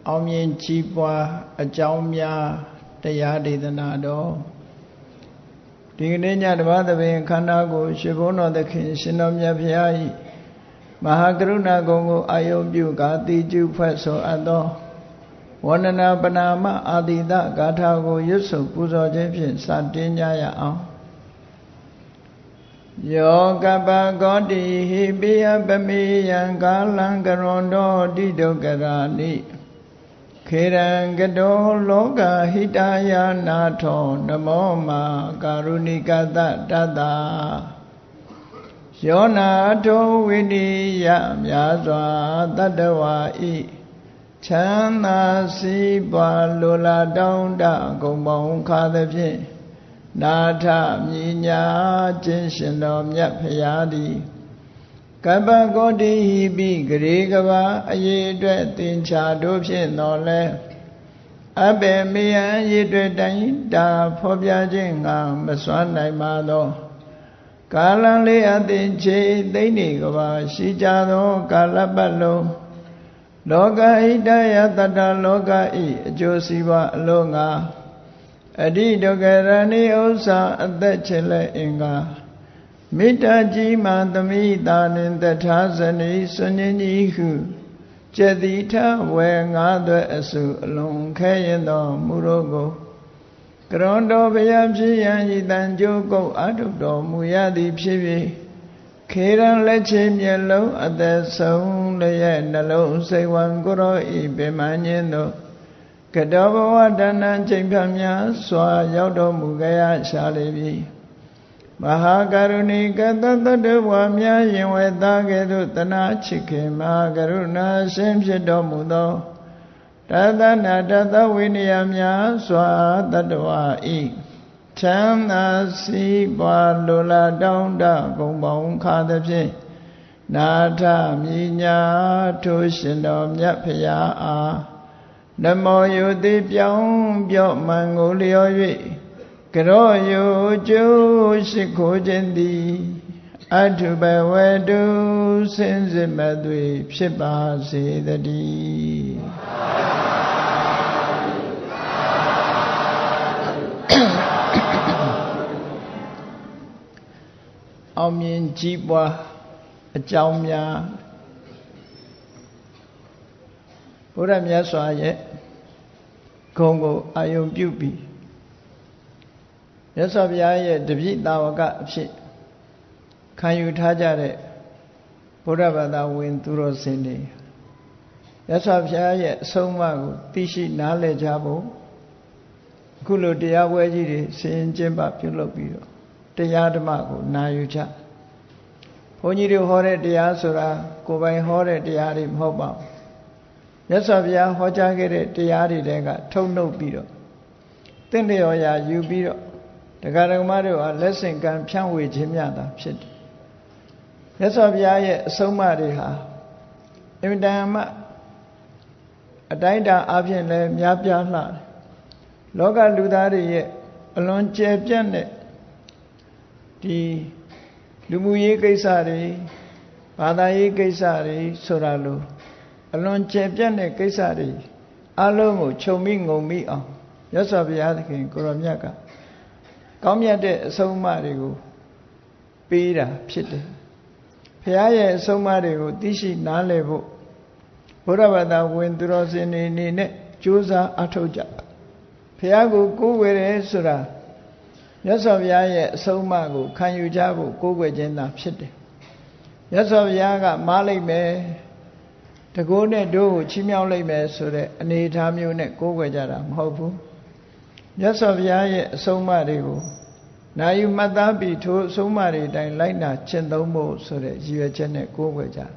အောင်မြင်ကြီးပွားအကြောင်းများတရားဒေသနာတော်ဒီကနေ့ညတပါးသဘင်ခန္ဓာကိုရှင်ဘုန်းတော်သခင်ရှင်တော်မြတ်ဖရာ၏မဟာကရုဏာဂုဏ်ကိုအာယုပြုကာတိကျုဖွဲ့ဆိုအပ်သောဝန္ဒနာပနာမအာတိတဂါထာကိုရွတ်ဆိုပူဇော်ခြင်းဖြင့်စတင်ကြရအောင်ယောကပဂောတိဟိပိယပမေယံကာလံကရွန်တော်တိဒုက္ခရာနိခေရံကတောလောကဟိတယာနာထောနမောမာကာရုဏိကတတတယောနာထောဝိနိယမြာစွာတတ္တဝါဤချမ်းသာစီးပွားလိုလားတောင်းတဂုံပေါင်းခါသဖြင့်နာထမြညာခြင်းရှင်တော်မြတ်ဖရာသည်ကပ္ပဂောတိဟိပိဂရေကဘာအရေးအတွက်သင်္ချာတို့ဖြင့်တော်လဲအဘေမေယံအရေးအတွက်တိုင်းတာဖော်ပြခြင်းငါမစွမ်းနိုင်ပါသောကာလံလေးအသင်ချေသိမ့်နေကဘာရှိကြသောကာလပတ်လုံးလောကဣတယတတလောကဤအကျိုးစီးပွားအလုံးငါအဓိဒုက္ခရဏိဥစ္စာအသက်ချေလက်အင်္ဂါမေတ္တာကြီးမှသမိတာနှင့်တထာဇနီစွန်ញကြီးဟုကျက်တိထဝေငါးသွဲအစုအလုံးခဲရင်တော်မူရောကိုကရွန်တော်ဘုရားဖြစ်ရန်ဤတန်ကြိုးကုတ်အထုတော်မူရသည်ဖြစ်၍ခေရန်လက်ချေမျက်လုံးအသက်ဆုံးလည်းရဲ့နှလုံးစိတ်ဝံကိုရောဤပင်မညင်းတို့ကတောဘဝတဏ္ဏချိန်ဖြတ်များစွာရောက်တော်မူကြရရှာလေပြီမဟာကရုဏီကတတ္တဝါများရင်ဝဲသားကဲ့သို့တနာချစ်ခင်မဟာကရုဏာရှင်ဖြစ်တော်မူသောတသနာတသဝိနည်းများစွာတတ္တဝါဤချမ်းသာစီးပွားလိုလားတောင်းတဂုံပေါင်းခါသဖြင့်နာထမြညာထိုရှင်တော်မြတ်ဖရာအားနမောယုတိပြောင်းပြော့မှန်ကိုလျော်၍ကရောယုကျိုးရှိခိုးခြင်းသည်အထုဘဝတုစင်စစ်မသွေဖြစ်ပါစေတည်းအောင်မြင်ကြီးပွားအကြောင်းများဘုရားမြတ်စွာရဲ့ဂုဏ်ကိုအာယုံပြုပြီးမြတ်စွာဘုရားရဲ့တပည့်တာဝကအဖြစ်ခံယူထားကြတဲ့ဘုရားဘာသာဝင်သူတော်စင်တွေမြတ်စွာဘုရားရဲ့အဆုံးအမကိုသိရှိနားလည်ကြဖို့အခုလိုတရားပွဲကြီးတွေဆင်ကျင့်ပပြုလုပ်ပြီးတော့တရားဓမ္မကိုနာယူကြဘုန်းကြီးတို့ဟောတဲ့တရားဆိုတာကိုယ်ပိုင်ဟောတဲ့တရားတွေမဟုတ်ပါဘူးမြတ်စွာဘုရားဟောကြားခဲ့တဲ့တရားတွေတဲကထုတ်နှုတ်ပြီးတော့သင်္တေယောရာယူပြီးတော့တရားဓမ္မတို့ဟာလက်ဆင့်ကမ်းဖြန့်ဝေခြင်းများတာဖြစ်တယ်မြတ်စွာဘုရားရဲ့အဆုံးအမတွေဟာအင်မတန်မှအတိုင်းအတာအပြင်လည်းများပြားလှတယ်လောကလူသားတွေရဲ့အလွန်ကျယ်ပြန့်တဲ့ဒီလူမှုရေးကိစ္စတွေဘာသာရေးကိစ္စတွေဆိုတာလို့အလွန်ကျယ်ပြန့်တဲ့ကိစ္စတွေအလုံးကိုခြုံမိငုံမိအောင်မြတ်စွာဘုရားသခင်ကိုရောမြတ်ကကောင်းမြတ်တဲ့အဆုံးအမတွေကိုပေးတာဖြစ်တယ်ဘုရားရဲ့အဆုံးအမတွေကိုသိရှိနားလည်ဖို့ဘုရားဘာသာဝင်သူတော်စင်တွေအနေနဲ့ကြိုးစားအထောက်ကြဘုရားကိုကိုးကွယ်တယ်ဆိုတာမြတ်စွာဘုရားရဲ့အဆုံးအမကိုခံယူကြဖို့ကိုးကွယ်ခြင်းသာဖြစ်တယ်မြတ်စွာဘုရားကမားလိုက်မယ်တကိုးနဲ့တို့ကိုချီးမြှောက်လိုက်မယ်ဆိုတဲ့အနေအထားမျိုးနဲ့ကိုးကွယ်ကြတာမဟုတ်ဘူးမြတ်စွာဘုရားရဲ့အဆုံးအမတွေကိုနာယူမှတ်သားပြီးထိုအဆုံးအမတွေအတိုင်းလိုက်နာကျင့်သုံးဖို့ဆိုတဲ့ရည်ရွယ်ချက်နဲ့ကိုးကွယ်ကြတယ်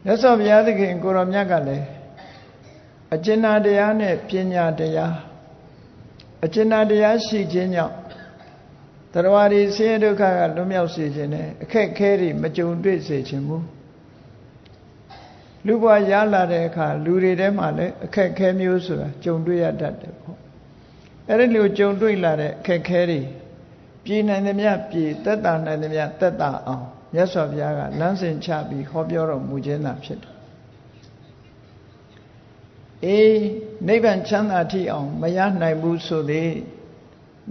မြတ်စွာဘုရားသခင်ကိုရောမြတ်ကလည်းအကျဉ်းတရားနဲ့ပညာတရားအကျဉ်းတရားရှိခြင်းကြောင့်တရားတွေဆင်းရဲဒုက္ခကလွတ်မြောက်စေခြင်းနဲ့အခက်ခဲတွေမကြုံတွေ့စေခြင်းမူလူဘဝရလာတဲ့အခါလူတွေထဲမှာလည်းအခက်ခဲမျိုးဆိုတာကြုံတွေ့ရတတ်တယ်ပေါ့အဲ့ဒီလိုကြုံတွေ့လာတဲ့အခက်ခဲတွေပြည်နိုင်သမျှပြည်သက်တာနိုင်သမျှသက်တာအောင်မြတ်စွာဘုရားကလမ်းစဉ်ချပြီးဟောပြောတော်မူခြင်းသာဖြစ်တယ် နိဗ္ဗာန်ချမ်းသာထိအောင်မရနိုင်ဘူးဆိုသေး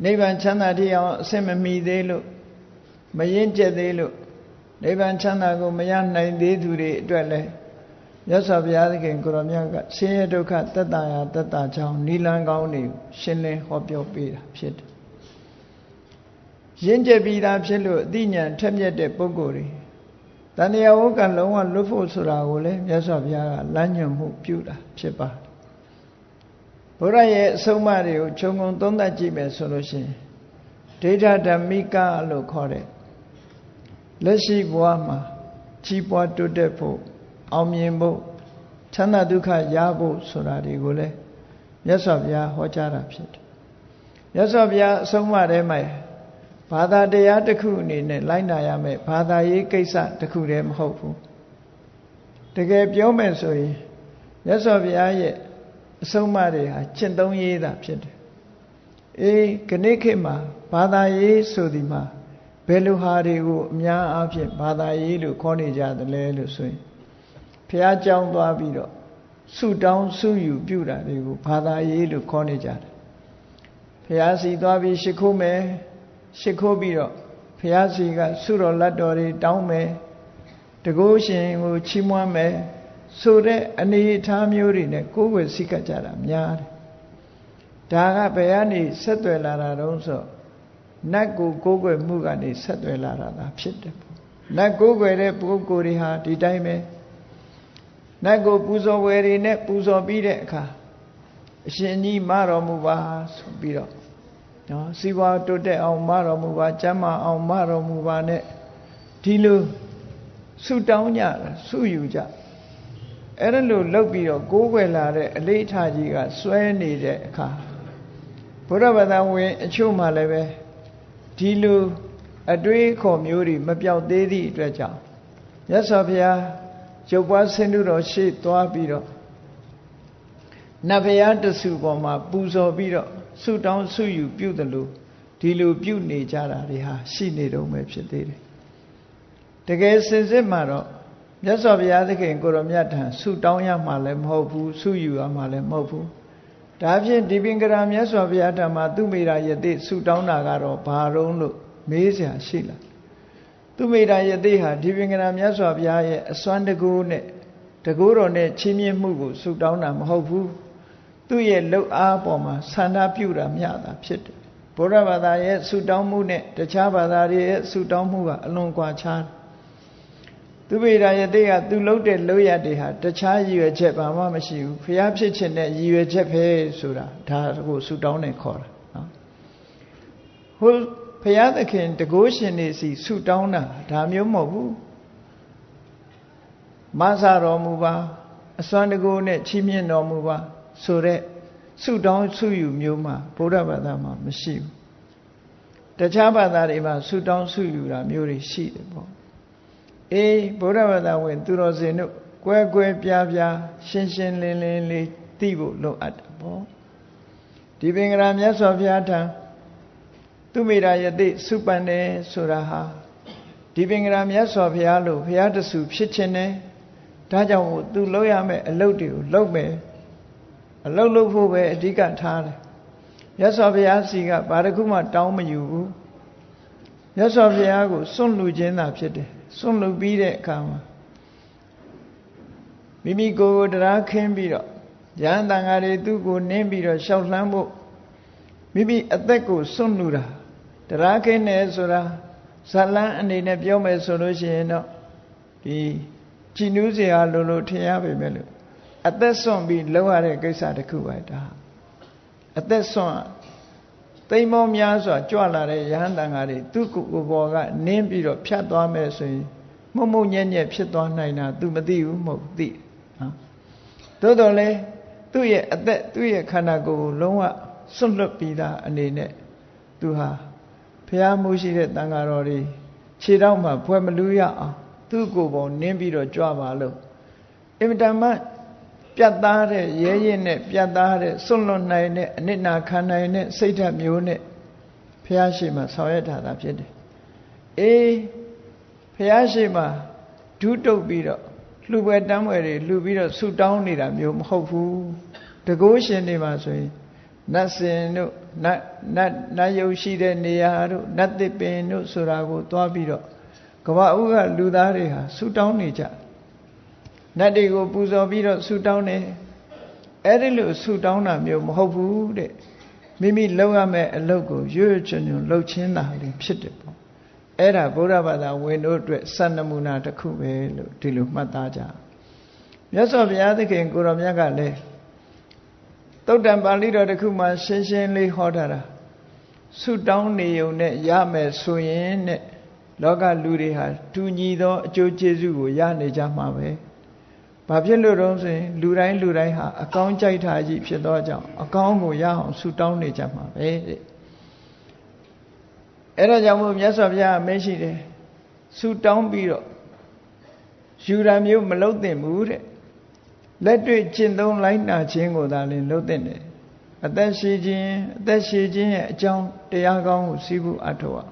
နိဗ္ဗာန်ချမ်းသာထိအောင်အဆင်မမီသေးလို့မရင်ကျက်သေးလို့နိဗ္ဗာန်ချမ်းသာကိုမရနိုင်သေးသူတွေအတွက်လည်းမြတ်စွာဘုရားသခင်ကိုရောမြတ်ကဆင်းရဲဒုက္ခသက်သာရာသက်သာကြောင်းနိလန်းကောင်းတွေရှင်းလင်းဟောပြောပေးတာဖြစ်တယ်ရင့်ကျက်ပြီးသားဖြစ်လို့အသိဉာဏ်ထက်မြက်တဲ့ပုဂ္ဂိုလ်တွေတဏှာဝကလုံးဝလွတ်ဖို့ဆိုတာကိုလည်းမြတ်စွာဘုရားကလမ်းညွှန်မှုပြုတာဖြစ်ပါတယ်ဘုရားရဲ့အဆုံးအမတွေကိုခြုံငုံသုံးသပ်ကြည့်မယ်ဆိုလို့ရှိရင်ဒိဋ္ဌဓမ္မိကလို့ခေါ်တဲ့လက်ရှိဘဝမှာကြီးပွားတိုးတက်ဖို့အောင်မြင်ဖို့ချမ်းသာဒုက္ခရဖို့ဆိုတာတွေကိုလည်းမြတ်စွာဘုရားဟောကြားတာဖြစ်တယ်မြတ်စွာဘုရားအဆုံးအမထဲမှာဘာသာတရားတစ်ခုအနေနဲ့လိုက်နာရမယ်ဘာသာရေးကိစ္စတစ်ခုတည်းမဟုတ်ဘူးတကယ်ပြောမယ်ဆိုရင်မြတ်စွာဘုရားရဲ့အဆုံးအမတွေဟာကျင့်သုံးရေးတာဖြစ်တယ်ခဏခေတ်မှာဘာသာရေးဆိုဒီမှာဘယ်လိုဟာတွေကိုအများအားဖြင့်ဘာသာရေးလို့ခေါ်နေကြသလဲလို့ဆိုရင်ဘုရားကျောင်းသွားပြီးတော့ဆုတောင်းဆုယူပြုတာတွေကိုဘာသာရေးလို့ခေါ်နေကြတယ်ဘုရားစီသွားပြီးရှိခိုးမယ်ရှိခိုးပြီးတော့ဘုရားစီကဆုတော်လက်တော်တွေတောင်းမယ်တကုရှင်ကိုချီးမွမ်းမယ်ဆိုတဲ့အနေအထားမျိုးတွေနဲ့ကိုယ်ွယ်စိတ်ကကြတာများတယ်ဒါကဘယ်ကနေဆက်သွယ်လာတာတုံးဆိုနတ်ကိုကိုယ်ွယ်မှုကနေဆက်သွယ်လာတာသာဖြစ်တယ်နတ်ကိုယ်ွယ်တဲ့ပုဂ္ဂိုလ်တွေဟာဒီတိုင်းပဲနတ်ကိုပူဇော်ဝယ်တွေနဲ့ပူဇော်ပြီးတဲ့အခါအရှင်ကြီးမတော်မူပါဆိုပြီးတော့နော်စီဝါတိုးတက်အောင်မတော်မူပါကျမ်းမာအောင်မတော်မူပါနဲ့ဒီလိုဆုတောင်းကြတာဆုယူကြအဲ့ဒါလို့လုပ်ပြီးတော့ကိုးကွယ်လာတဲ့အလေးအထားကြီးကစွဲနေတဲ့အခါဘုရားဘာသာဝင်အချို့မှလည်းပဲဒီလိုအတွေးခေါ်မျိုးတွေမပြောက်သေးသည့်အတွက်ကြောင့်မြတ်စွာဘုရားရုပ်ပွားဆင်းတုတော်ရှေ့သွားပြီးတော့နတ်ဘုရားတဆူပေါ်မှာပူဇော်ပြီးတော့ဆုတောင်းဆုယူပြုသလိုဒီလိုပြုနေကြတာတွေဟာရှိနေတော့မယ်ဖြစ်သေးတယ်တကယ်စင်စစ်မှာတော့မြတ်စွာဘုရားသခင်ကိုရောမြတ်ထံဆုတောင်းရမှာလည်းမဟုတ်ဘူးဆုယူရမှာလည်းမဟုတ်ဘူးဒါဖြင့်ဒီပင်ကရာမြတ်စွာဘုရားထံမှာသူမိတာယတိဆုတောင်းတာကတော့ဘာတုံးလို့မေးစရာရှိလားသူမိတာယတိဟာဒီပင်ကရာမြတ်စွာဘုရားရဲ့အစွမ်းတကူနဲ့တကူတော်နဲ့ချီးမြှင့်မှုကိုဆုတောင်းတာမဟုတ်ဘူးသူ့ရဲ့လှုပ်အားပေါ်မှာဆန္ဒပြုတာမျှတာဖြစ်တယ်ဘုရားဘာသာရဲ့ဆုတောင်းမှုနဲ့တခြားဘာသာတွေရဲ့ဆုတောင်းမှုကအလွန်ကွာခြားသူမိတာယတိကသူလှုပ်တဲ့လှုပ်ရတွေဟာတခြားရည်ရွယ်ချက်ဘာမှမရှိဘူးဘုရားဖြစ်ခြင်းနဲ့ရည်ရွယ်ချက်ပဲဆိုတာဒါကိုဆုတောင်းနေခေါ်တာနော်ဟိုဘုရားသခင်တကုရှင်နေစီဆုတောင်းတာဒါမျိုးမဟုတ်ဘူးမဆာတော်မူပါအစွမ်းတကုနဲ့ချီးမြှင့်တော်မူပါဆိုတဲ့ဆုတောင်းဆုယူမျိုးမှာဗုဒ္ဓဘာသာမှာမရှိဘူးတခြားဘာသာတွေမှာဆုတောင်းဆုယူတာမျိုးတွေရှိတယ်ပေါ့ဗုဒ္ဓဘာသာဝင်သူတော်စင်တို့ကွဲကွဲပြားပြားရှင်းရှင်းလင်းလင်းလေးသိဖို့လိုအပ်တယ်ပေါ့ဒီပင်ကရာမြတ်စွာဘုရားထံသူမိတာယတိစုပန်တယ်ဆိုတာဟာဒီပင်ကရာမြတ်စွာဘုရားလို့ဘုရားတဆူဖြစ်ခြင်းနဲ့ဒါကြောင့်သူလုပ်ရမယ့်အလုပ်တွေကိုလုပ်မယ်အလုပ်လုပ်ဖို့ပဲအဓိကထားတယ်မြတ်စွာဘုရားစီကဘာတစ်ခုမှတောင်းမယူဘူးမြတ်စွာဘုရားကိုစွန့်လူခြင်းသာဖြစ်တယ်စွန့်လူပြီးတဲ့အခါမှာမိမိကိုယ်ကိုတရားခင်းပြီးတော့ယဟန်တန်ဃာတွေသူ့ကိုနင်းပြီးတော့ရှောက်လှမ်းဖို့မိမိအသက်ကိုစွန့်လူတာတရားခင်းတယ်ဆိုတာဇလန်းအနေနဲ့ပြောမယ်ဆိုလို့ရှိရင်တော့ဒီကြည်နူးစရာလိုထင်ရပေမဲ့လို့အသက်စွန့်ပြီးလောက်ရတဲ့ကိစ္စတစ်ခုပဲဒါအသက်စွန့်သိမ်းမောများစွာကြွလာတဲ့ယဟန်တန်ဃာတွေသူ့ကိုယ်ပေါ်ကနင်းပြီးတော့ဖြတ်သွားမယ်ဆိုရင်မုံမုံညံ့ညံ့ဖြစ်သွားနိုင်တာ तू မသိဘူးမဟုတ်သိနော်သို့တော်လဲသူ့ရဲ့အသက်သူ့ရဲ့ခန္ဓာကိုယ်ကိုလုံးဝစွန့်လွတ်ပြီးသားအနေနဲ့သူဟာဘုရားမှုရှိတဲ့တန်ဃာတော်တွေခြေထောက်မှာဘွယ်မလူရအောင်သူ့ကိုယ်ပေါ်နင်းပြီးတော့ကြွပါလို့အင်မတန်မှပြတ်သားတဲ့ရဲရင်နဲ့ပြတ်သားတဲ့စွန့်လွတ်နိုင်တဲ့အနစ်နာခံနိုင်တဲ့စိတ်ဓာတ်မျိုးနဲ့ဘုရားရှိခိုးဆောင်ရွက်တာဖြစ်တယ်ဘုရားရှိခိုးဒုတုပ်ပြီးတော့ လှူပွဲတမ်းပွဲတွေလှူပြီးတော့ဆူတောင်းနေတာမျိုးမဟုတ်ဘူးတကုရှင်တွေမှာဆိုရင်နတ်စင်တို့နတ်ရုပ်ရှိတဲ့နေရာတို့နတ်သစ်ပင်တို့ဆိုတာကိုသွားပြီးတော့ကမ္ဘာဥကလူသားတွေဟာဆူတောင်းနေကြနတ်တွေကိုပူဇော်ပြီးတော့ဆူတောင်းနေအဲ့ဒီလိုဆူတောင်းတာမျိုးမဟုတ်ဘူးတဲ့မိမိလုပ်ရမယ့်အလုပ်ကိုရွရွချွံချွံလုပ်ချင်းတာလေးဖြစ်တယ်ပေါ့အဲ့ဒါဗုဒ္ဓဘာသာဝင်တို့အတွက်စံနမူနာတစ်ခုပဲလို့ဒီလိုမှတ်သားကြမြတ်စွာဘုရားသခင်ကိုရောမြတ်ကလည်းသုတ်တံပါဠိတော်တစ်ခုမှာရှင်းရှင်းလေးဟောထားတာဆုတောင်းနေုံနဲ့ရမယ်ဆိုရင်တဲ့လောကလူတွေဟာတူညီသောအကျိုးကျေးဇူးကိုရနေကြမှာပဲဘာဖြစ်လို့တော့ဆိုရင်လူတိုင်းဟာအကောင်းကြိုက်တာကြီးဖြစ်သောကြောင့်အကောင်းကိုရအောင်ဆုတောင်းနေကြမှာပဲတဲ့အဲ့ဒါကြောင့်မို့မြတ်စွာဘုရားအမိန့်ရှိတယ်ဆုတောင်းပြီးတော့ယူတာမျိုးမလုပ်သင့်ဘူးတဲ့လက်တွေ့ကျင့်သုံးလိုက်နာခြင်းကိုသာလျှင်လုပ်သင့်တယ်အသက်ရှိခြင်းရဲ့အကြောင်းတရားကောင်းကိုစီးပူအထောက်အောင်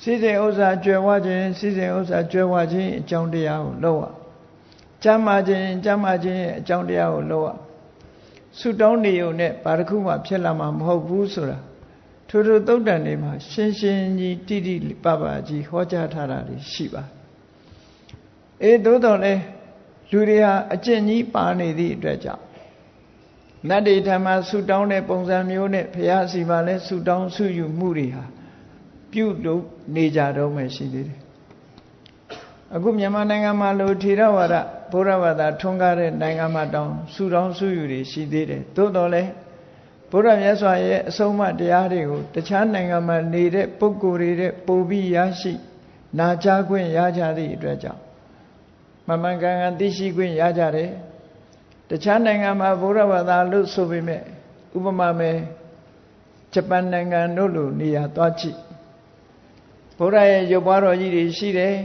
စီစဉ်ဥစ္စာကြွယ်ဝခြင်းစီစဉ်ဥစ္စာကြွယ်ဝခြင်းအကြောင်းတရားကိုလုပ်ရကျမ်းမာခြင်းရဲ့အကြောင်းတရားကိုလုပ်ရဆုတောင်းနေုံနဲ့ဘာတစ်ခုမှဖြစ်လာမှာမဟုတ်ဘူးဆိုတာထိုသုတ်တန်တွေမှာရှင်းရှင်းကြီးတိတိပပကြီးဟောကြားထားတာရှိပါသို့တော်လည်းလူတွေဟာအကျင့်ကြီးပါနေသည့်အတွက်ကြောင့်နတ်တွေထံမှာဆုတောင်းတဲ့ပုံစံမျိုးနဲ့ဘုရားစီမှာလည်းဆုတောင်းဆုယူမှုတွေဟာပြုလုပ်နေကြတော့မှရှိသေးတယ်အခုမြန်မာနိုင်ငံမှာလိုထေရဝါဒဗုဒ္ဓဘာသာထွန်းကားတဲ့နိုင်ငံမှာတောင်ဆုတောင်းဆုယူတွေရှိသေးတယ်သို့တော်လည်းဘုရားမြတ်စွာရဲ့အဆုံးအမတရားတွေကိုတခြားနိုင်ငံမှာနေတဲ့ပုဂ္ဂိုလ်တွေတဲ့ပို့ပြီးရရှိနာကြားခွင့်ရကြသည့်အတွက်ကြောင့်မမှန်ကန်ကန်သိရှိခွင့်ရကြတယ်တခြားနိုင်ငံမှာဗုဒ္ဓဘာသာလို့ဆိုပေမဲ့ဥပမာမဲ့ဂျပန်နိုင်ငံတို့လိုနေရာသွားကြည့်ဘုရားရဲ့ရုပ်ပွားတော်ကြီးတွေရှိတယ်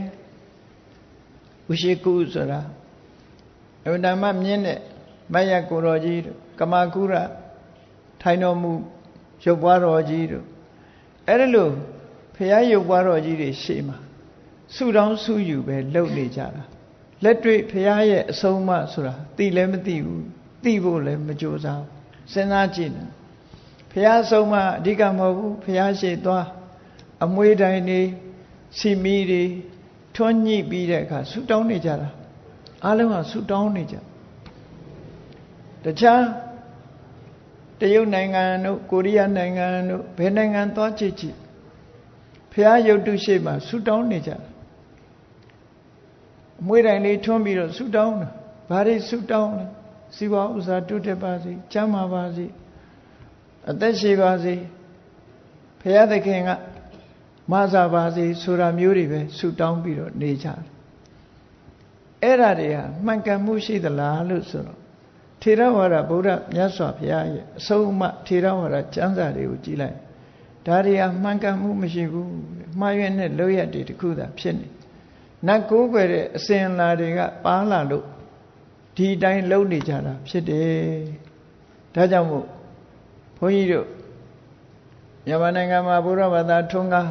ဥရှိကုဆိုတာအဝိဓမ္မမြင့်တဲ့မယကိုတော်ကြီးတို့ကမာကုရထိုင်တော်မူရုပ်ပွားတော်ကြီးတို့အဲ့ဒါလို့ဖရာရုပ်ပွားတော်ကြီးတွေရှေ့မှာဆုတောင်းဆုယူပဲလုပ်နေကြတာလက်တွေ့ဖရာရဲ့အဆုံးအမဆိုတာသိလည်းမသိဘူးသိဖို့လည်းမကြိုးစားစဉ်းစားကြည့်နေဖရာအဆုံးအမအဓိကမဟုတ်ဘူးဖရာရှေ့သွားအမွေတိုင်းနေစီမီတွေထွန်းညှိပြီးတဲ့အခါဆုတောင်းနေကြတာအားလုံးကဆုတောင်းနေကြတခြားတရုတ်နိုင်ငံတို့ကိုရီးယားနိုင်ငံတို့ဘယ်နိုင်ငံသွားကြည့်ကြည့်ဖရာရုပ်တုရှိမှဆုတောင်းနေကြတယ်အမွေတိုင်းလေးထွန်းပြီးတော့ဆုတောင်းတာဘာတွေဆုတောင်းလဲစီဝါဥစ္စာတိုးတက်ပါစေကျမ်းမာပါစေအသက်ရှိပါစေဖရာသခင်ကမဆာပါစေဆိုတာမျိုးတွေပဲဆုတောင်းပြီးတော့နေကြတယ်အဲ့ဒါတွေဟာမှန်ကန်မှုရှိသလားလို့ဆိုတော့ထေရဝါဒဗုဒ္ဓမြတ်စွာဘုရားရဲ့အဆုံးအမထေရဝါဒကျမ်းစာတွေကိုကြည်လိုက်ဒါတွေဟာမှန်ကန်မှုမရှိဘူးမှားယွင်းတဲ့လုပ်ရက်တွေတခုသာဖြစ်နေနတ်ကိုးကွယ်တဲ့အစဉ်အလာတွေကပါလာလို့ဒီတိုင်းလုပ်နေကြတာဖြစ်တယ်ဒါကြောင့်မို့ဘုန်းကြီးတို့မြန်မာနိုင်ငံမှာဗုဒ္ဓဘာသာထွန်းကား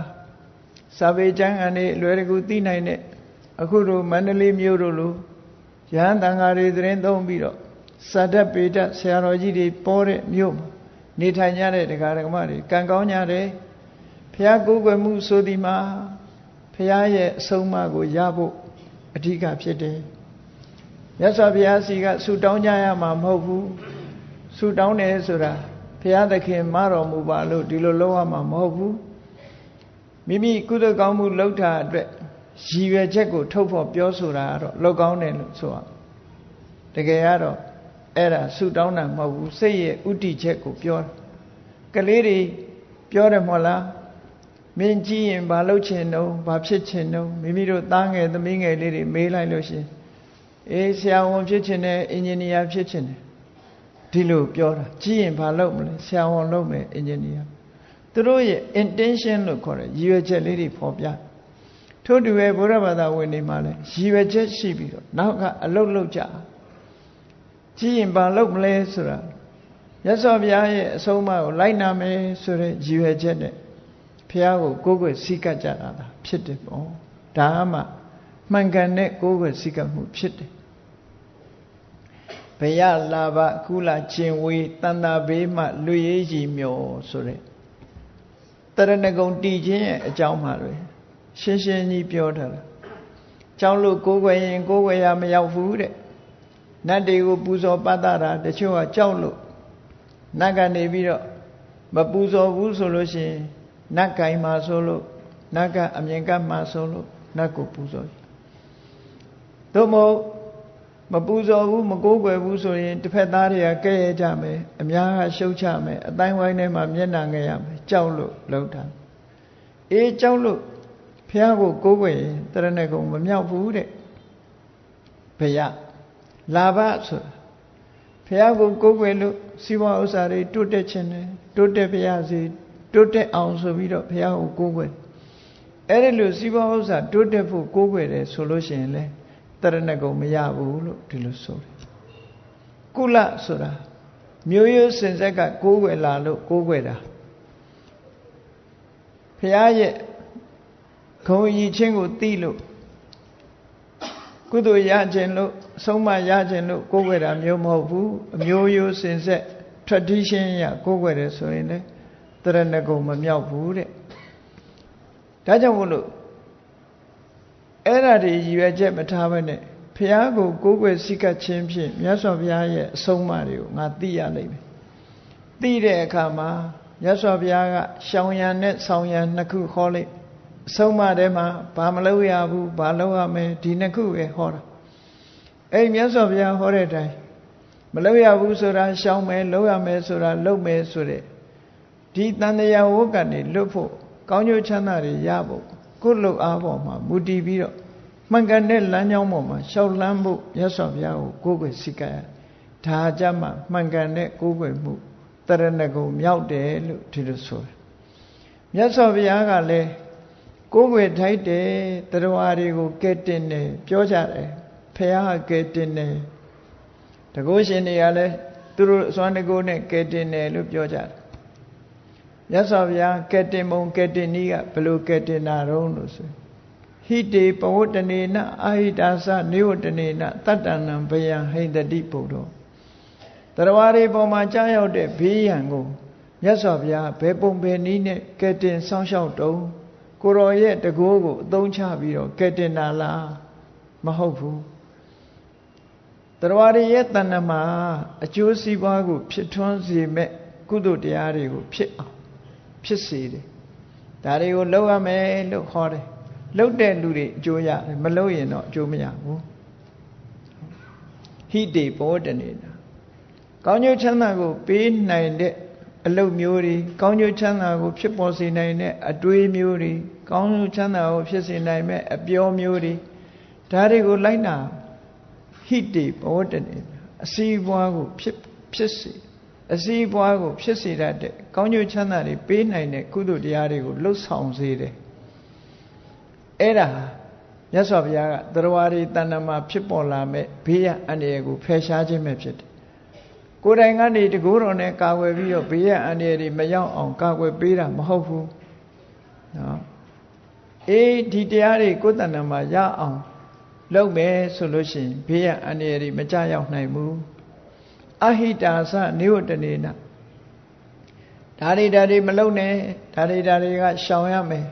စာပေကျမ်းအနေအလွယ်တကူသိနိုင်တဲ့အခုတို့မန္တလေးမြို့တို့လိုရဟန်းတန်ဃာတွေသတင်းသုံးပြီးတော့စာတတ်ပေတတ်ဆရာတော်ကြီးတွေပေါ်တဲ့မြို့မှာနေထိုင်ကြတဲ့တရားဓမ္မတွေကံကောင်းကြတယ်ဘုရားကိုးကွယ်မှုဆိုဒီမှာဘုရားရဲ့အဆုံးအမကိုရဖို့အဓိကဖြစ်တယ်မြတ်စွာဘုရားစီကဆုတောင်းကြရမှာမဟုတ်ဘူးဆုတောင်းတယ်ဆိုတာဘုရားသခင်မတော်မူပါလို့ဒီလိုလုပ်ရမှာမဟုတ်ဘူးမိမိကုသိုလ်ကောင်းမှုလုပ်တာအတွက်ရည်ရွယ်ချက်ကိုထုတ်ဖော်ပြောဆိုတာကတော့လောက်ကောင်းတယ်လို့ဆိုရတကယ်ကတော့အဲ့ဒါဆုတောင်းတာမဟုတ်ဘူးစိတ်ရဲ့ဥတီချက်ကိုပြောတာကလေးတွေပြောတယ်မဟုတ်လားမင်းကြည့်ရင်ဘာလုပ်ချင်တော့ဘာဖြစ်ချင်တော့မိမိတို့သားငယ်သမီးငယ်လေးတွေမေးလိုက်လို့ရှင်အေးဆရာဝန်ဖြစ်ချင်တယ်အင်ဂျင်နီယာဖြစ်ချင်တယ်ဒီလိုပြောတာကြည့်ရင်ဘာလုပ်မလဲဆရာဝန်လုပ်မယ်အင်ဂျင်နီယာသူတို့ရဲ့ intention လို့ခေါ်တယ်ရည်ရွယ်ချက်လေးတွေဖော်ပြထို့တူပဲဘုရားဘာသာဝင်တွေမှာလည်းရည်ရွယ်ချက်ရှိပြီးတော့နောက်ကအလုပ်လုပ်ကြကြည့်ရင်ဘာလုပ်မလဲဆိုတာမြတ်စွာဘုရားရဲ့အဆုံးအမကိုလိုက်နာမယ်ဆိုတဲ့ရည်ရွယ်ချက်နဲ့ဘုရားကိုကိုးကွယ်စည်းကပ်ကြတာဖြစ်တယ်ပေါ့ဒါမှ မှန်ကန်တဲ့ကိုယ်ွယ်စိတ်ကမှုဖြစ်တယ်ဘယလာဘကုလကျင်ဝေးတန်တာဘေးမှလွေရေးကြီးမျောဆိုတဲ့တရဏဂုံတည်ခြင်းရဲ့အကြောင်းပါပဲရှင်းရှင်းကြီးပြောထားတာကြောင်းလို့ကိုယ်ွယ်ရင်ကိုယ်ွယ်ရမရောက်ဘူးတဲ့နတ်တွေကိုပူဇော်ပတ်တာတချို့ကကြောက်လို့နတ်ကနေပြီးတော့မပူဇော်ဘူးဆိုလို့ရှိရင်နတ်ကင်မှာဆိုလို့နတ်ကအမြင်ကမှာဆိုလို့နတ်ကိုပူဇော်သို့မဟုတ်မပူဇော်ဘူးမကိုးကွယ်ဘူးဆိုရင်တစ်ဖက်သားတွေကကဲရကြမယ်အများကရှုတ်ချမယ်အတိုင်းဝိုင်းထဲမှာမျက်နှာငယ်ရမယ်ကြောက်လို့လှုပ်တာအေးကြောက်လို့ဘုရားကိုကိုးကွယ်ရင်တရဏဂုံမမြောက်ဘူးတဲ့ဘုရားလာဘဆိုတာဘုရားကိုကိုးကွယ်လို့စီးပွားဥစ္စာတွေတိုးတက်ခြင်းနဲ့တိုးတက်ပါရစေတိုးတက်အောင်ဆိုပြီးတော့ဘုရားကိုကိုးကွယ်အဲ့ဒီလိုစီးပွားဥစ္စာတိုးတက်ဖို့ကိုးကွယ်တယ်ဆိုလို့ရှိရင်လေတရဏဂုံမရဘူးလို့ဒီလိုဆိုတယ်ကုလဆိုတာမျိုးရိုးစင်ဆက်ကကိုးကွယ်လာလို့ကိုးကွယ်တာဘုရားရဲ့ဂုဏ်ရည်ချင်းကိုသိလို့ကုသိုလ်ရခြင်းလို့ဆုံးမရခြင်းလို့ကိုးကွယ်တာမျိုးမဟုတ်ဘူးအမျိုးရိုးစင်ဆက် tradition ရကိုးကွယ်တယ်ဆိုရင်လေတရဏဂုံမမြောက်ဘူးတဲ့ဒါကြောင့်မို့လို့အဲ့ဒါတွေရည်ရွယ်ချက်မထားဘဲနဲ့ဘုရားကိုကိုးကွယ်စိတ်ကပ်ခြင်းဖြင့်မြတ်စွာဘုရားရဲ့အဆုံးအမတွေကိုငါသိရလိမ့်မယ်သိတဲ့အခါမှာမြတ်စွာဘုရားကရှောင်ရံနဲ့ဆောင်ရံနှစ်ခုဟောလိုက်အဆုံးအမထဲမှာဘာမလုပ်ရဘူးဘာလုပ်ရမယ်ဒီနှစ်ခုပဲဟောတာအဲ့မြတ်စွာဘုရားဟောတဲ့အတိုင်းမလုပ်ရဘူးဆိုတာရှောင်မယ်လုပ်ရမယ်ဆိုတာလုပ်မယ်ဆိုတဲ့ဒီတန်တရားဝတ်ကနေလွတ်ဖို့ကောင်းကျိုးချမ်းသာတွေရဖို့ကိုယ်လုံအားပေါ်မှာမူတည်ပြီးတော့မှန်ကန်တဲ့လမ်းကြောင်းပေါ်မှာရှောက်လန်းဖို့မြတ်စွာဘုရားကိုကိုးကွယ်စိတ်ကပ်ရဒါကြမှာမှန်ကန်တဲ့ကိုးကွယ်မှုတရဏဂုံမြောက်တယ်လို့ဒီလိုဆိုတယ်မြတ်စွာဘုရားကလည်းကိုးကွယ်ထိုက်တယ်တရားတွေကိုကဲတင်တယ်ပြောကြတယ်ဘုရားကဲတင်တယ်တကုရှင်တွေကလည်းသူတို့အစွမ်းတကုနဲ့ကဲတင်တယ်လို့ပြောကြတယ်မြတ်စွာဘုရားကဲတင်ပုံကဲတင်နည်းကဘယ်လိုကဲတင်တာတုံးလို့ဆိုဟိတေပဝတ္တနေနအာဟိတာသနေဝတ္တနေနတတ္တနံဘယံဟိန္တတိပုဒ္ဓောတရားတွေပေါ်မှာကြားရောက်တဲ့ဘေးရန်ကိုမြတ်စွာဘုရားဘယ်ပုံဘယ်နည်းနဲ့ကဲတင်ဆောင်းလျှောက်တုံးကိုရောရဲ့တကိုးကိုအသုံးချပြီးတော့ကဲတင်တာလားမဟုတ်ဘူးတရားတွေရဲ့တဏ္ဍမှာအကျိုးစီးပွားကိုဖြစ်ထွန်းစေမဲ့ကုသိုလ်တရားတွေကိုဖြစ်အောင်ဖြစ်စေတယ်ဒါတွေကိုလုပ်ရမယ်လို့ခေါ်တယ်လုပ်တဲ့လူတွေအကျိုးရတယ်မလုပ်ရင်တော့အကျိုးမရဘူးဟိတေဘောတနေတာကောင်းကျိုးချမ်းသာကိုပေးနိုင်တဲ့အလုပ်မျိုးတွေကောင်းကျိုးချမ်းသာကိုဖြစ်ပေါ်စေနိုင်တဲ့အတွေးမျိုးတွေကောင်းကျိုးချမ်းသာကိုဖြစ်စေနိုင်မဲ့အပြောမျိုးတွေဒါတွေကိုလိုက်နာဟိတေဘောတနေတာအစည်းအဝါးကိုဖြစ်စေအစည်းအဝါးကိုဖြစ်စေတတ်တဲ့ကောင်းကျိုးချမ်းသာတွေပေးနိုင်တဲ့ကုသိုလ်တရားတွေကိုလှုပ်ဆောင်စေတယ်အဲ့ဒါမြတ်စွာဘုရားကတရားတွေတဏ္ဍမှာဖြစ်ပေါ်လာမဲ့ဘေးရန်အန္တရာယ်ကိုဖယ်ရှားခြင်းပဲဖြစ်တယ်ကိုယ်တိုင်ကနေတကူတော်နဲ့ကာကွယ်ပြီးတော့ဘေးရန်အန္တရာယ်တွေမရောက်အောင်ကာကွယ်ပေးတာမဟုတ်ဘူးနော်အေးဒီတရားတွေကိုယ်တဏ္ဍမှာရအောင်လုပ်မယ်ဆိုလို့ရှိရင်ဘေးရန်အန္တရာယ်တွေမကြရောက်နိုင်ဘူးအဟိတာသနေဝတ္တနေနဒါတွေမလုပ်နဲ့ဒါတွေကရှောင်ရမယ်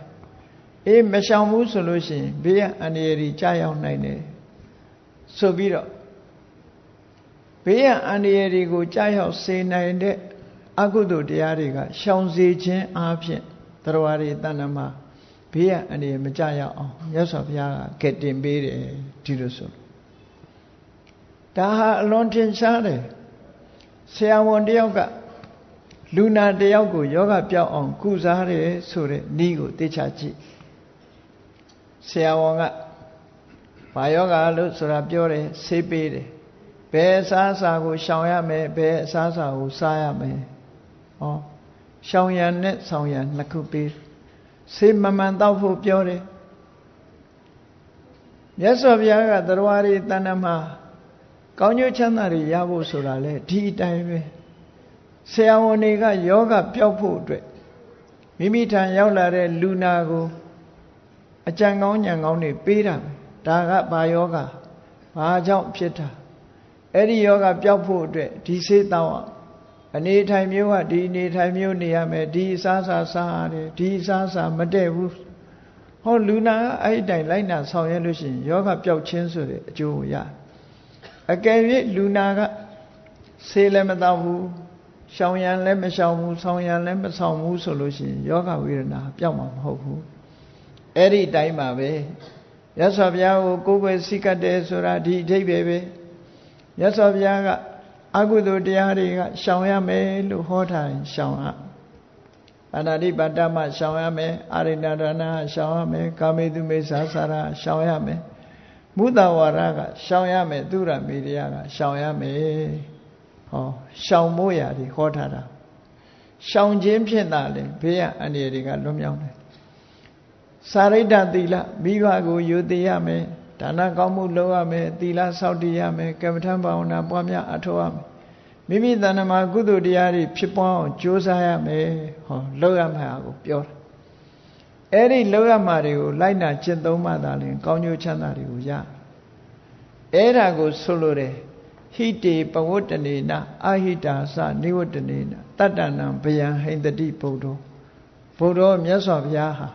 အေးမရှောင်ဘူးဆိုလို့ရှိရင်ဘေးရန်အန္တရာယ်တွေကြရောက်နိုင်တယ်ဆိုပြီးတော့ဘေးရန်အန္တရာယ်တွေကိုကြရောက်စေနိုင်တဲ့အကုသိုလ်တရားတွေကရှောင်စေခြင်းအပြင်တရားတွေတဏ္ဍမှာဘေးရန်အန္တရာယ်မကြရောက်အောင်မြတ်စွာဘုရားကကဲတင်ပေးတယ်ဒီလိုဆိုဒါဟာအလွန်ထင်ရှားတယ်ဆရာဝန်တယောက်ကလူနာတယောက်ကိုယောဂပြောက်အောင်ကုစားတယ်ဆိုတဲ့နည်းကိုသိချကြည့်ဆရာဝန်ကဘာယောဂလို့ဆိုတာပြောတယ်ဆေးပေးတယ်ဘယ်အစားအစာကိုရှောင်ရမယ်ဘယ်အစားအစာကိုစားရမယ်ဟောရှောင်ရံနဲ့ဆောင်ရံနှစ်ခုပေးဆေးမမှန်တော့ဖို့ပြောတယ်မြတ်စွာဘုရားကတရားတွေတဏ္ဍမှာကောင်းကျိုးချမ်းသာတွေရဖို့ဆိုတာလေဒီအတိုင်းပဲဆရာဝန်တွေကယောဂပျောက်ဖို့အတွက်မိမိထံရောက်လာတဲ့လူနာကိုအကြံကောင်းဉာဏ်ကောင်းတွေပေးတာပဲ ဒါကဘာယောဂဘာကြောင့်ဖြစ်တာအဲ့ဒီယောဂပျောက်ဖို့အတွက်ဒီဆေးတောင်းအောင်အနေထိုင်မျိုးကဒီအနေထိုင်မျိုးနေရမယ်ဒီအစားစားရတယ်ဒီအစားမတည့်ဘူးဟောလူနာကအဲ့ဒီတိုင်လိုက်နာဆောင်ရွက်လို့ရှိရင်ယောဂပျောက်ခြင်းဆိုတဲ့အကျိုးကိုရအကယ်၍လူနာကဆေးလည်းမတောင်းဘူးရှောင်ရံလည်းမရှောင်ဘူးဆောင်ရံလည်းမဆောင်ဘူးဆိုလို့ရှိရင်ယောဂဝေဒနာပျောက်မှာမဟုတ်ဘူးအဲ့ဒီတိုင်းပါပဲမြတ်စွာဘုရားကိုကိုယ်ွယ်စိတ်ကတ်တယ်ဆိုတာဒီအဓိပ္ပာယ်ပဲမြတ်စွာဘုရားကအကုသိုလ်တရားတွေကရှောင်ရမယ်လို့ဟောထားရင်ရှောင်ရအနာတိပါဒမရှောင်ရမယ်အာရိဏဒနာရှောင်ရမယ်ကာမေတုမေသာစာရရှောင်ရမယ်မုဒ္ဒဝါရကရှောင်ရမယ်သူရမေတ္တာကရှောင်ရမယ်ဟောရှောင်မို့ရာတွေဟောထားတာရှောင်ခြင်းဖြင့်သာလေဘေးရအန္တရာယ်တွေကလွတ်မြောက်တယ်စာရိတ္တသီလမိဘကိုယုသိရမယ်ဒါနကောင်းမှုလုပ်ရမယ်သီလစောင့်တည်ရမယ်ကမ္မထံဘာဝနာပွားများအထောက်ရမယ်မိမိတဏ္ဍမှာကုသိုလ်တရားတွေဖြစ်ပွားအောင်ကြိုးစားရမယ်ဟောလုပ်ရမှာကိုပြောတာအဲ့ဒီလုပ်ရမှာတွေကိုလိုက်နာကျင့်သုံးမှသာလျှင်ကောင်းကျိုးချမ်းသာတွေကိုရအဲ့ဒါကိုဆိုလိုတယ်ဟိတေပဝတ္တနေနအာဟိတာသနိဝတ္တနေနတတ္တနံဘယံဟိန္တတိဗုဒ္ဓဘုရားမြတ်စွာဘုရားဟာ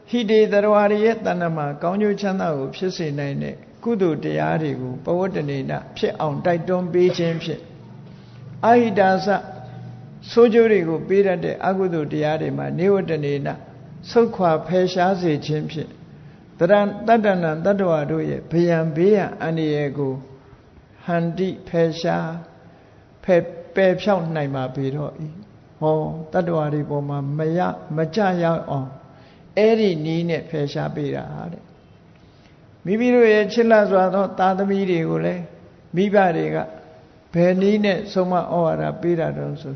ဟိတေတရဝရရဲ့တဏ္ဍမှာကောင်းကျိုးချမ်းသာကိုဖြစ်စေနိုင်တဲ့ကုသိုလ်တရားတွေကိုပဝတ္တနေနဖြစ်အောင်တိုက်တွန်းပေးခြင်းဖြင့်အာဟိတာသဆိုးကျိုးတွေကိုပေးတတ်တဲ့အကုသိုလ်တရားတွေမှာနိဝတ္တနေနဆုတ်ခွာဖယ်ရှားစေခြင်းဖြင့်တတ္တနံတတ္တဝါတို့ရဲ့ဘေးရန်အန္တရာယ်ကိုဟန္တိဖယ်ရှားပယ်ဖြောက်နိုင်ပါပေတော့ဤဟောတတ္တဝါတွေပေါ်မှာမကြရောက်အောင်အဲ့ဒီနည်းနဲ့ဖယ်ရှားပေးတာတဲ့မိမိတို့ရဲ့ချစ်လက်စွာသောသားသမီးတွေကိုလည်းမိဘတွေကဘယ်နည်းနဲ့ဆုံးမဩဝါဒပေးတာတော့ဆို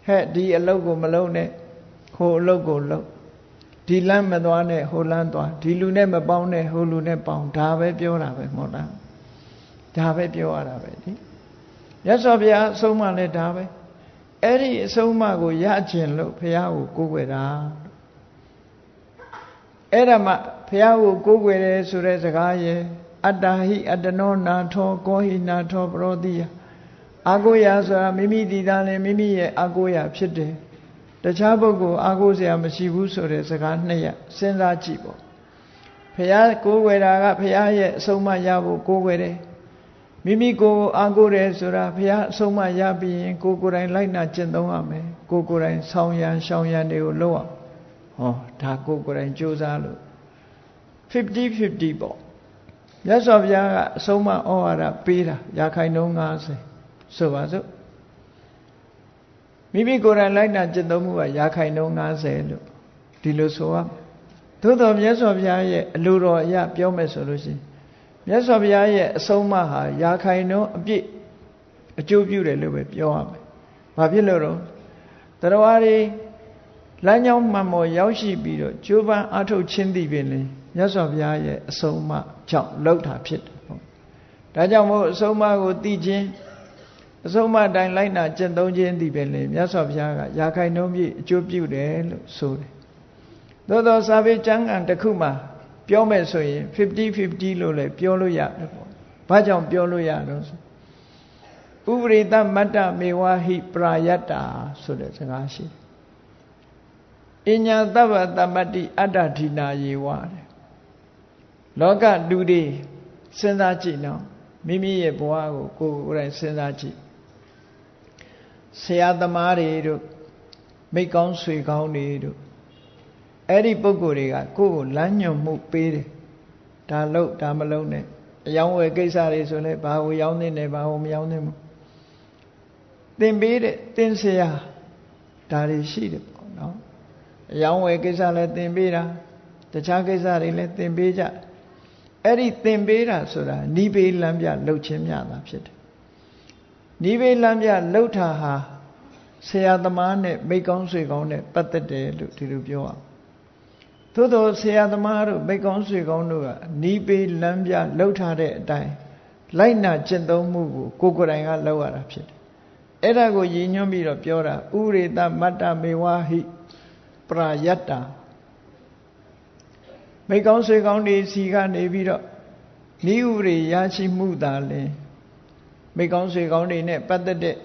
ဟဲ့ဒီအလုပ်ကိုမလုပ်နဲ့ဟိုအလုပ်ကိုလုပ်ဒီလမ်းမသွားနဲ့ဟိုလမ်းသွားဒီလူနဲ့မပေါင်းနဲ့ဟိုလူနဲ့ပေါင်းဒါပဲပြောတာပဲမဟုတ်လားဒါပဲပြောရတာပဲဒီမြတ်စွာဘုရားအဆုံးအမလည်းဒါပဲအဲ့ဒီအဆုံးအမကိုရခြင်းလို့ဘုရားကိုကိုးကွယ်တာအဲ့ဒါမှဘုရားကိုကိုးကွယ်တယ်ဆိုတဲ့စကားရဲ့အတ္တဟိအတ္တနောနာထောကောဟိနာထောပရောတိယအာကိုရာဆိုတာမိမိတည်တာလည်းမိမိရဲ့အာကိုရာဖြစ်တယ်တခြားပုဂ္ဂိုလ်အာကိုစရာမရှိဘူးဆိုတဲ့စကားနှစ်ရပ်စဉ်းစားကြည့်ပေါ့ဘုရားကိုးကွယ်တာကဘုရားရဲ့အဆုံးအမရဖို့ကိုးကွယ်တယ်မိမိကိုယ်အာကိုတယ်ဆိုတာဘုရားအဆုံးအမရပြီးရင်ကိုယ်တိုင်လိုက်နာကျင့်သုံးရမယ်ကိုယ်တိုင်ဆောင်ရန်ရှောင်ရန်တွေကိုလုပ်အောင်ဟောဒါကိုယ်တိုင်ကြိုးစားလို့50-50ပေါ့မြတ်စွာဘုရားကအဆုံးအမဩဝါဒပေးတာရာခိုင်နှုန်း90ဆိုပါစို့မိမိကိုယ်တိုင်လိုက်နာကျင့်သုံးမှုကရာခိုင်နှုန်း90လို့ဒီလိုဆိုရသို့တော်မြတ်စွာဘုရားရဲ့အလိုတော်အရပြောမယ်ဆိုလို့ရှိရင်မြတ်စွာဘုရားရဲ့အဆုံးအမဟာရာခိုင်နှုန်းအပြည့်အကျိုးပြုတယ်လို့ပဲပြောရမယ်။ဘာဖြစ်လို့တော့တရားဝါတွေလမ်းကြောင်းမှန်ပေါ်ရောက်ရှိပြီးတော့ကြိုးပမ်းအားထုတ်ခြင်းသည်ပင်လေမြတ်စွာဘုရားရဲ့အဆုံးအမကြောင့်လောက်တာဖြစ်တယ်ပေါ့။ဒါကြောင့်မို့အဆုံးအမကိုသိခြင်းအဆုံးအမတိုင်းလိုက်နာကျင့်သုံးခြင်းသည်ပင်လေမြတ်စွာဘုရားကရာခိုင်နှုန်းပြည့်အကျိုးပြုတယ်လို့ဆိုတယ်။သို့သောစာပေကျမ်းဂန်တစ်ခုမှာပြောမယ်ဆိုရင်50-50လို့လည်းပြောလို့ရတယ်ပေါ့။ဘာကြောင့်ပြောလို့ရတော့ဆိုဥပရိသမတ္တမေဝဟိပရာယတ္တာဆိုတဲ့စကားရှိတယ်။အညာသဗ္ဗတမတ္တိအတ္တဓိနာယေဝတဲ့။လောကလူတွေစဉ်းစားကြည့်နော်မိမိရဲ့ဘဝကိုကိုယ်တိုင်စဉ်းစားကြည့်။ဆရာသမားတွေတို့မိတ်ကောင်းဆွေကောင်းတွေတို့အဲ့ဒီပုဂ္ဂိုလ်တွေကကိုယ့်ကိုလမ်းညွှန်မှုပေးတယ်ဒါလို့ဒါမလုံးနဲ့အယောင်းဝယ်ကိစ္စတွေဆိုလဲဘာကိုရောင်းနေတယ်ဘာကိုမရောင်းနေဘူးသင်ပေးတဲ့သင်ဆရာဒါတွေရှိတယ်ပေါ့နော်အယောင်းဝယ်ကိစ္စလည်းသင်ပေးတာတခြားကိစ္စတွေလည်းသင်ပေးကြအဲ့ဒီသင်ပေးတာဆိုတာနိဗ္ဗေလမ်းပြလှုပ်ခြင်းများတာဖြစ်တယ်နိဗ္ဗေလမ်းပြလှုပ်တာဟာဆရာသမားနဲ့မိတ်ကောင်းဆွေကောင်းနဲ့ပတ်သက်တယ်လို့ဒီလိုပြောအောင်သို့သောဆရာသမားတို့မိတ်ကောင်းဆွေကောင်းတို့ကနီးပေးလမ်းပြလှုပ်ထားတဲ့အတိုင်းလိုက်နာကျင့်သုံးမှုကိုကိုယ်တိုင်ကလုပ်ရတာဖြစ်တယ်။အဲ့ဒါကိုရည်ညွှန်းပြီးတော့ပြောတာဥရေတမတ္တမေဝဟိပရာယတ္တာ မိကောင်းဆွေကောင်းတွေစီကနေပြီးတော့နိဥပရိရရှိမှုသာလဲမိကောင်းဆွေကောင်းတွေနဲ့ပတ်သက်တဲ့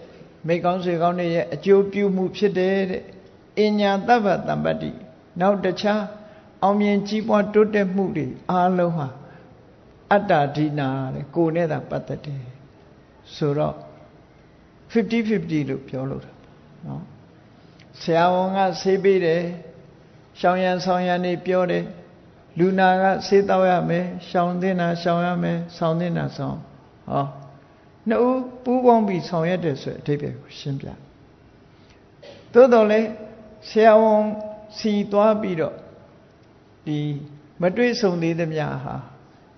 မိကောင်းဆွေကောင်းတွေရဲ့အကျိုးပြုမှုဖြစ်တယ်တဲ့အညာတပ္ပတမ္ပတ္တိနောက်တခြားအောင်မြင်ကြီးပွားတိုးတက်မှုတွေအားလုံးဟာအတ္တဒိနာတဲ့ကိုယ်နဲ့သာပတ်သက်တယ်ဆိုတော့50-50လို့ပြောလို့တာနော်ဆရာဝန်ကဆေးပေးတယ်ရှောင်ရံဆောင်ရံနေပြောတယ်လူနာကဆေးတောက်ရမယ်ရှောင်သင့်တာရှောင်ရမယ်ဆောင်သင့်တာဆောင်ဟောနှစ်ဦးပူးပေါင်းပြီးဆောင်ရွက်တယ်ဆိုအဓိပ္ပာယ်ကိုရှင်းပြသို့တော်လည်းဆရာဝန်စီသွားပြီးတော့ဒီမတွေ့ဆုံသေးသမျှဟာ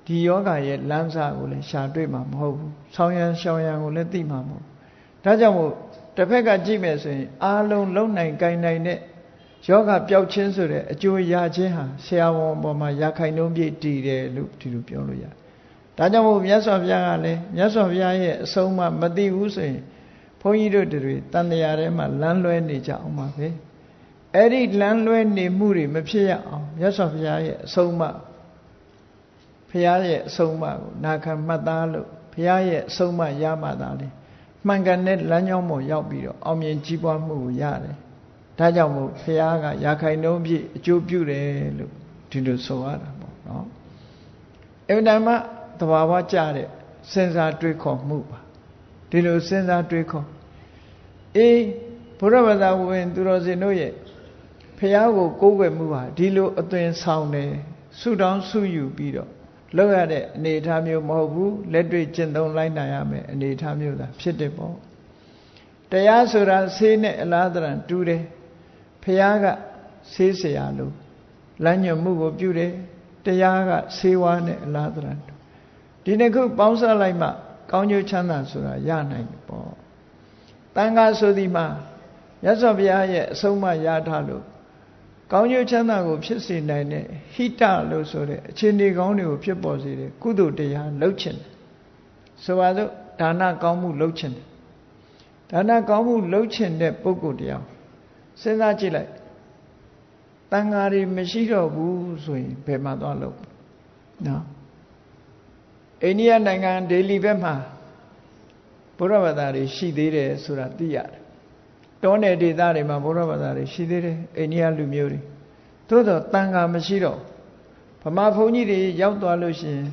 ဒီယောဂရဲ့လမ်းစာကိုလည်းရှာတွေ့မှာမဟုတ်ဘူးဆောင်ရံရှောင်ရံကိုလည်းသိမှာမဟုတ်ဒါကြောင့်မို့တစ်ဖက်ကကြည့်မယ်ဆိုရင်အားလုံးလုံနိုင်ကိုင်နိုင်တဲ့ယောဂပျောက်ခြင်းဆိုတဲ့အကျိုးရခြင်းဟာဆရာဝန်ပေါ်မှာရာခိုင်နှုန်းပြည့်တည်တယ်လို့ဒီလိုပြောလို့ရတယ်ဒါကြောင့်မို့မြတ်စွာဘုရားကလည်းမြတ်စွာဘုရားရဲ့အဆုံးအမမသိဘူးဆိုရင်ဘုန်းကြီးတို့တွေတန်တရားထဲမှာလမ်းလွဲနေကြအောင်ပါပဲအဲ့ဒီလမ်းလွဲနေမှုတွေမဖြစ်ရအောင်မြတ်စွာဘုရားရဲ့အဆုံးအမဘုရားရဲ့အဆုံးအမကိုနာခံမှတ်သားလို့ဘုရားရဲ့အဆုံးအမရမှသာလေမှန်ကန်တဲ့လမ်းကြောင်းပေါ်ရောက်ပြီးတော့အောင်မြင်ကြီးပွားမှုကိုရတယ်ဒါကြောင့်မို့ဘုရားကရာခိုင်နှုန်းပြည့်အကျိုးပြုတယ်လို့ဒီလိုဆိုရတာပေါ့နော်အမှန်တမ်းသဘာဝကျတဲ့စဉ်းစားတွေးခေါ်မှုပါဒီလိုစဉ်းစားတွေးခေါ်ဘုရားဘာသာဝင်သူတော်စင်တို့ရဲ့ဘုရားကိုကိုးကွယ်မှုဟာဒီလိုအသွင်ဆောင်တယ်ဆုတောင်းဆုယူပြီးတော့လောက်ရတဲ့အနေအထားမျိုးမဟုတ်ဘူးလက်တွေ့ကျင့်သုံးလိုက်နိုင်ရမယ်အနေအထားမျိုးသာဖြစ်တယ်ပေါ့တရားဆိုတာဆေးနဲ့အလားတန်တူတယ်ဘုရားကဆေးဆရာလို့လမ်းညွှန်မှုကိုပြုတယ်တရားကဆေးဝါးနဲ့အလားတန်တူဒီနှစ်ခုပေါင်းစပ်လိုက်မှကောင်းကျိုးချမ်းသာဆိုတာရနိုင်တယ်ပေါ့တန်ခါဆိုဒီမှာမြတ်စွာဘုရားရဲ့အဆုံးအမရထားလို့ကောင်းကျိုးချမ်းသာကိုဖြစ်စေနိုင်တဲ့ဟိတလို့ဆိုတဲ့အခြေအနေကောင်းတွေကိုဖြစ်ပေါ်စေတဲ့ကုသိုလ်တရားလုပ်ခြင်းဆိုပါစို့ဒါနကောင်းမှုလုပ်ခြင်းဒါနကောင်းမှုလုပ်ခြင်းတဲ့ပုဂ္ဂိုလ်တရားစဉ်းစားကြည့်လိုက်တန်ဃာတွေမရှိတော့ဘူးဆိုရင်ဘယ်မှာသွားလို့နော်အိန္ဒိယနိုင်ငံဒေလီဘက်မှာဘုရားဘာသာတွေရှိသေးတယ်ဆိုတာသိရတယ်တောနယ်ဒေသတွေမှာဘုရားဘာသာတွေရှိသေးတယ်အိန္ဒိယလူမျိုးတွေသို့တော့တန်ခါမရှိတော့ဗမာဘုန်းကြီးတွေရောက်သွားလို့ရှိရင်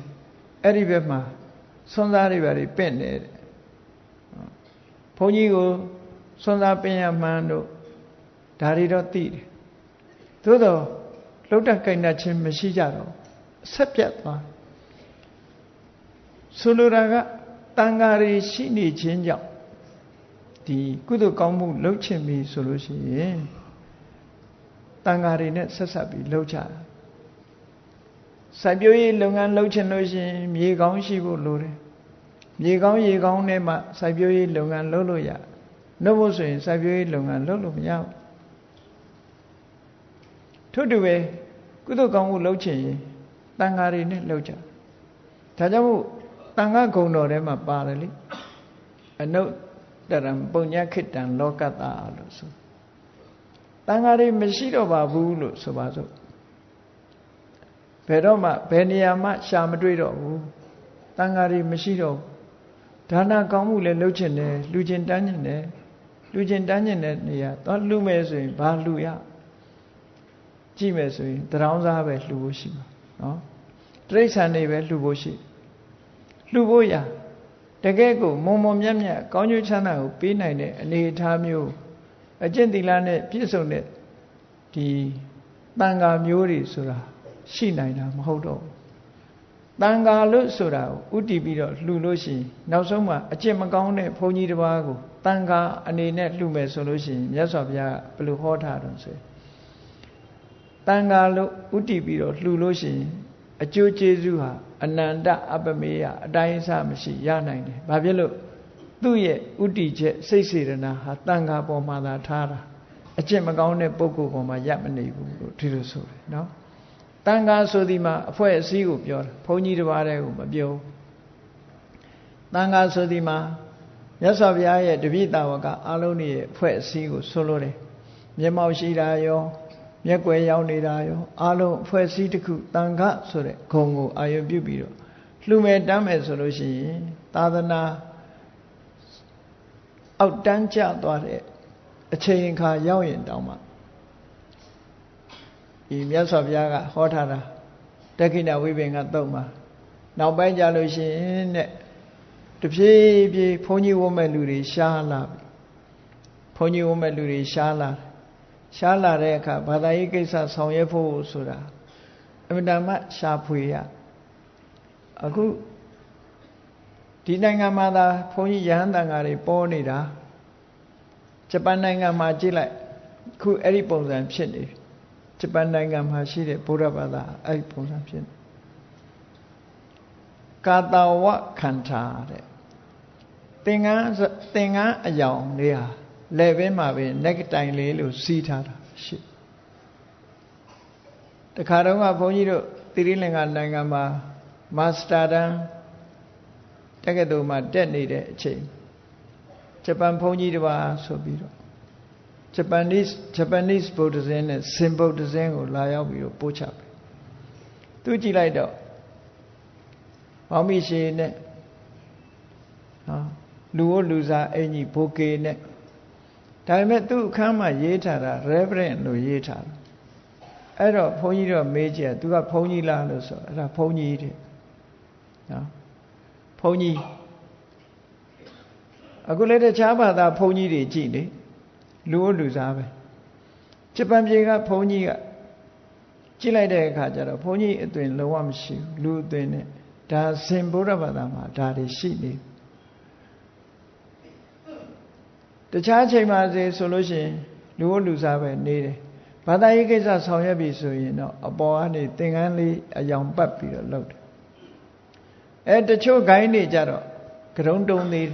အဲ့ဒီဘက်မှာဆွမ်းသားတွေပါတွေပင့်တယ်ဘုန်းကြီးကိုဆွမ်းသားပင့်ရမှန်းတို့ဒါတွေတော့သိတယ်သို့တော့လှုပ်တတ်ကြိုင်တတ်ခြင်းမရှိကြတော့ဆက်ပြတ်သွားဆိုလိုတာကတန်ဃာတွေရှိနေခြင်းကြောင့်ဒီကုသိုလ်ကောင်းမှုလုပ်ချင်ပြီဆိုလို့ရှိရင်တန်ဃာတွေနဲ့ဆက်ဆက်ပြီးလုပ်ကြတာစိုက်ပျိုးရေးလုပ်ငန်းလုပ်ချင်လို့ရှိရင်မြေကောင်းရှိဖို့လိုတယ်မြေကောင်းရေကောင်းနဲ့မှစိုက်ပျိုးရေးလုပ်ငန်းလုပ်လို့ရနှုတ်ဖို့ဆိုရင်စိုက်ပျိုးရေးလုပ်ငန်းလုပ်လို့မရဘူးထို့တူပဲကုသိုလ်ကောင်းမှုလုပ်ချင်ရင်တန်ဃာတွေနဲ့လုပ်ကြဒါကြောင့်မို့တန်ဃာဂုဏ်တော်ထဲမှာပါတယ်လေအနုတ္တရံပုညခိတံလောကတ္တလို့ဆိုတန်ဃာတွေမရှိတော့ပါဘူးလို့ဆိုပါစို့ဘယ်တော့မှဘယ်နေရာမှရှာမတွေ့တော့ဘူးတန်ဃာတွေမရှိတော့ဒါနကောင်းမှုလည်းလုပ်ချင်တယ်လူချင်းတန်းချင်တယ်လူချင်းတန်းချင်တဲ့နေရာတော့လှူမယ်ဆိုရင်ဘာလှူရကြည့်မယ်ဆိုရင်တရောင်းစားပဲလှူဖို့ရှိမှာနော်တိရစ္ဆာန်တွေပဲလှူဖို့ရှိလှူဖို့ရတကယ်ကိုမုံမုံမြတ်မြတ်ကောင်းကျိုးချမ်းသာကိုပေးနိုင်တဲ့အနေအထားမျိုးအကျင့်သီလနဲ့ပြည့်စုံတဲ့ဒီတန်ဃာမျိုးတွေဆိုတာရှိနိုင်တာမဟုတ်တော့ဘူးတန်ဃာလို့ဆိုတာကိုဥတည်ပြီးတော့လှူလို့ရှိရင်နောက်ဆုံးမှအကျင့်မကောင်းတဲ့ဘုန်းကြီးတစ်ပါးကိုတန်ဃာအနေနဲ့လှူမယ်ဆိုလို့ရှိရင်မြတ်စွာဘုရားဘယ်လိုဟောထားတယ်ဆိုတန်ဃာလို့ဥတည်ပြီးတော့လှူလို့ရှိရင်အကျိုးကျေးဇူးဟာအနန္တအပမေယအတိုင်းအဆမရှိရနိုင်တယ်။ဘာဖြစ်လို့သူ့ရဲ့ဥတည်ချက်စိတ်စေတနာဟာတန်ခါပေါ်မှာသာထားတာအကျင့်မကောင်းတဲ့ပုဂ္ဂိုလ်ပေါ်မှာရပ်မနေဘူးလို့ဒီလိုဆိုတယ်နော်။တန်ခါဆိုဒီမှာအဖွဲ့အစည်းကိုပြောတာဘုန်းကြီးတစ်ပါးတည်းကိုမပြော။တန်ခါဆိုဒီမှာမြတ်စွာဘုရားရဲ့တပည့်တော်ကအလုံးရဲ့အဖွဲ့အစည်းကိုဆိုလိုတယ်။မျက်မှောက်ရှိတာရော မျက်ွယ်ရောက်နေတာရောအလုံးအဖွဲ့အစည်းတစ်ခုတန်ခဆိုတဲ့ဂုံကိုအာရုံပြုပြီးတော့လှူမယ်တမ်းမယ်ဆိုလို့ရှိရင်သာသနာအောက်တန်းကျသွားတဲ့အချိန်အခါရောက်ရင်တောင်မှဒီမြတ်စွာဘုရားကဟောထားတာတက္ခိဏဝိပင်္ဂသုတ်မှာနောက်ပိုင်းကြလို့ရှိရင်တဲ့တဖြည်းဖြည်းဘုန်းကြီးဝတ်မဲ့လူတွေရှားလာပြီဘုန်းကြီးဝတ်မဲ့လူတွေရှားလာတဲ့အခါဘာသာရေးကိစ္စဆောင်ရွက်ဖို့ဆိုတာအမှန်တမ်းရှားဖွေရအခုဒီနိုင်ငံမှာသာဘုန်းကြီးရဟန်းတန်ဃာတွေပေါ်နေတာဂျပန်နိုင်ငံမှာကြည့်လိုက်ခုအဲ့ဒီပုံစံဖြစ်နေပြီဂျပန်နိုင်ငံမှာရှိတဲ့ဗုဒ္ဓဘာသာအဲ့ဒီပုံစံဖြစ်နေကာတဝခန္ဓာတဲ့သင်္ကန်းအယောင်လေးဟာလက်ဘင်းမှာပဲနက်ကတိုင်လေးလို့စီးထားတာရှိတခါတော့ကဘုန်းကြီးတို့သီရိလင်္ကာနိုင်ငံမှာမာစတာတန်းတက္ကသိုလ်မှာတက်နေတဲ့အချိန်ဂျပန်ဘုန်းကြီးတစ်ပါးဆိုပြီးတော့Japanese Buddhism နဲ့ Zen Buddhism ကိုလာရောက်ပြီးတော့ပို့ချပဲသူကြည့်လိုက်တော့မောင်မိရှိနဲ့လူဝလူစားအင်ကြီးဘိုကေနဲ့ဒါပေမဲ့သူ့အခန်းမှာရေးထားတာ Reverend လို့ရေးထားတယ်အဲ့တော့ဘုန်းကြီးတော့မေးကြည့်သူကဘုန်းကြီးလားလို့ဆိုအဲ့ဒါဘုန်းကြီးတဲ့နော်ဘုန်းကြီးအခုလည်းတခြားဘာသာဘုန်းကြီးတွေကြည့်လေလူဝလူစားပဲဂျပန်ပြည်ကဘုန်းကြီးကကြည့်လိုက်တဲ့အခါကျတော့ဘုန်းကြီးအသွင်လုံးဝမရှိဘူးလူအသွင်နဲ့ဒါဇင်ဗုဒ္ဓဘာသာမှာဒါတွေရှိနေတခြားချိန်မှာဆိုလို့ရှိရင်လူဝလူစားပဲနေတယ်ဘာသာရေးကိစ္စဆောင်ရွက်ပြီဆိုရင်တော့အပေါ်ကနေသင်္ကန်းလေးအယောင်ပတ်ပြီးတော့လုပ်တယ်တချို့ဂိုင်းတွေကြတော့ကရုံတုံသေး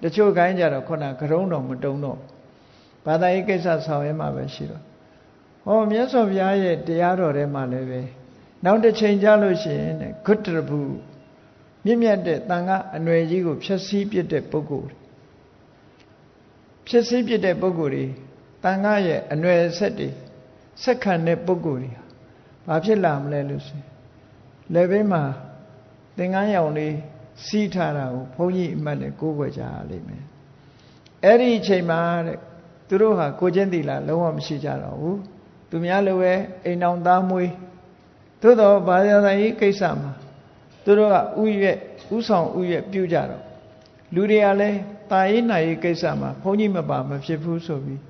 တချို့ဂိုင်းကြတော့ခုနကရုံတော့မတုံတော့ဘာသာရေးကိစ္စဆောင်ရွက်မှာပဲရှိတော့ဟောမြတ်စွာဘုရားရဲ့တရားတော်ထဲမှာလည်းပဲနောက်တစ်ချိန်ကြာလို့ရှိရင်ဂုတ္တရဘူးမြင့်မြတ်တဲ့တန်ခါအနွယ်ကြီးကိုဖျက်ဆီးပစ်တဲ့ပုဂ္ဂိုလ်ဖျက်ဆီးပစ်တဲ့ပုဂ္ဂိုလ်တွေတန်ခါရဲ့အနွယ်ဆက်တွေဆက်ခံတဲ့ပုဂ္ဂိုလ်တွေဘာဖြစ်လာမလဲလို့ဆိုလက်ဘေးမှာသင်္ကန်းရောင်လေးစီးထားတာကိုဘုန်းကြီးအမှတ်နဲ့ကိုးကွယ်ကြရလိမ့်မယ်အဲ့ဒီအချိန်မှာတဲ့သူတို့ဟာကိုချင်းသီလလုံးဝမရှိကြတော့ဘူးသူများလိုပဲအိမ်အောင်သားမွေးသို့တော့ဘာသာရေးကိစ္စမှာသူတို့ကဥဆောင်ဥရွက်ပြုကြတော့လူတွေကလည်းတာရေးနာရေးကိစ္စမှာဘုန်းကြီးမပါမဖြစ်ဘူးဆိုပြီး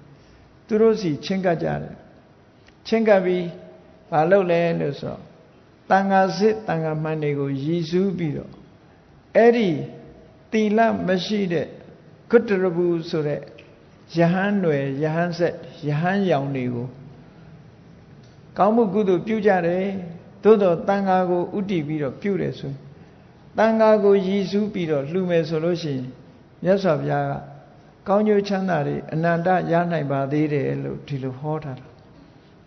သူတို့စီချင်းကပ်ကြတယ်ချင်းကပ်ပြီးဘာလုပ်လဲလို့ဆိုတော့တန်ဃာစစ်တန်ဃာမှန်တွေကိုရည်စူးပြီးတော့အဲ့ဒီသီလမရှိတဲ့ဂုတ္တရဘူးဆိုတဲ့ယဟန်တွေယဟန်ဆက်ယဟန်ရောင်တွေကိုကောင်းမှုကုသိုလ်ပြုကြတယ်သို့တော့တန်ဃာကိုဥတည်ပြီးတော့ပြုတယ်ဆိုတန်ဃာကိုရည်စူးပြီးတော့လှူမယ်ဆိုလို့ရှိရင်မြတ်စွာဘုရားကကောင်းကျိုးချမ်းသာတွေအနန္တရနိုင်ပါသေးတယ်လို့ဒီလိုဟောထားတာ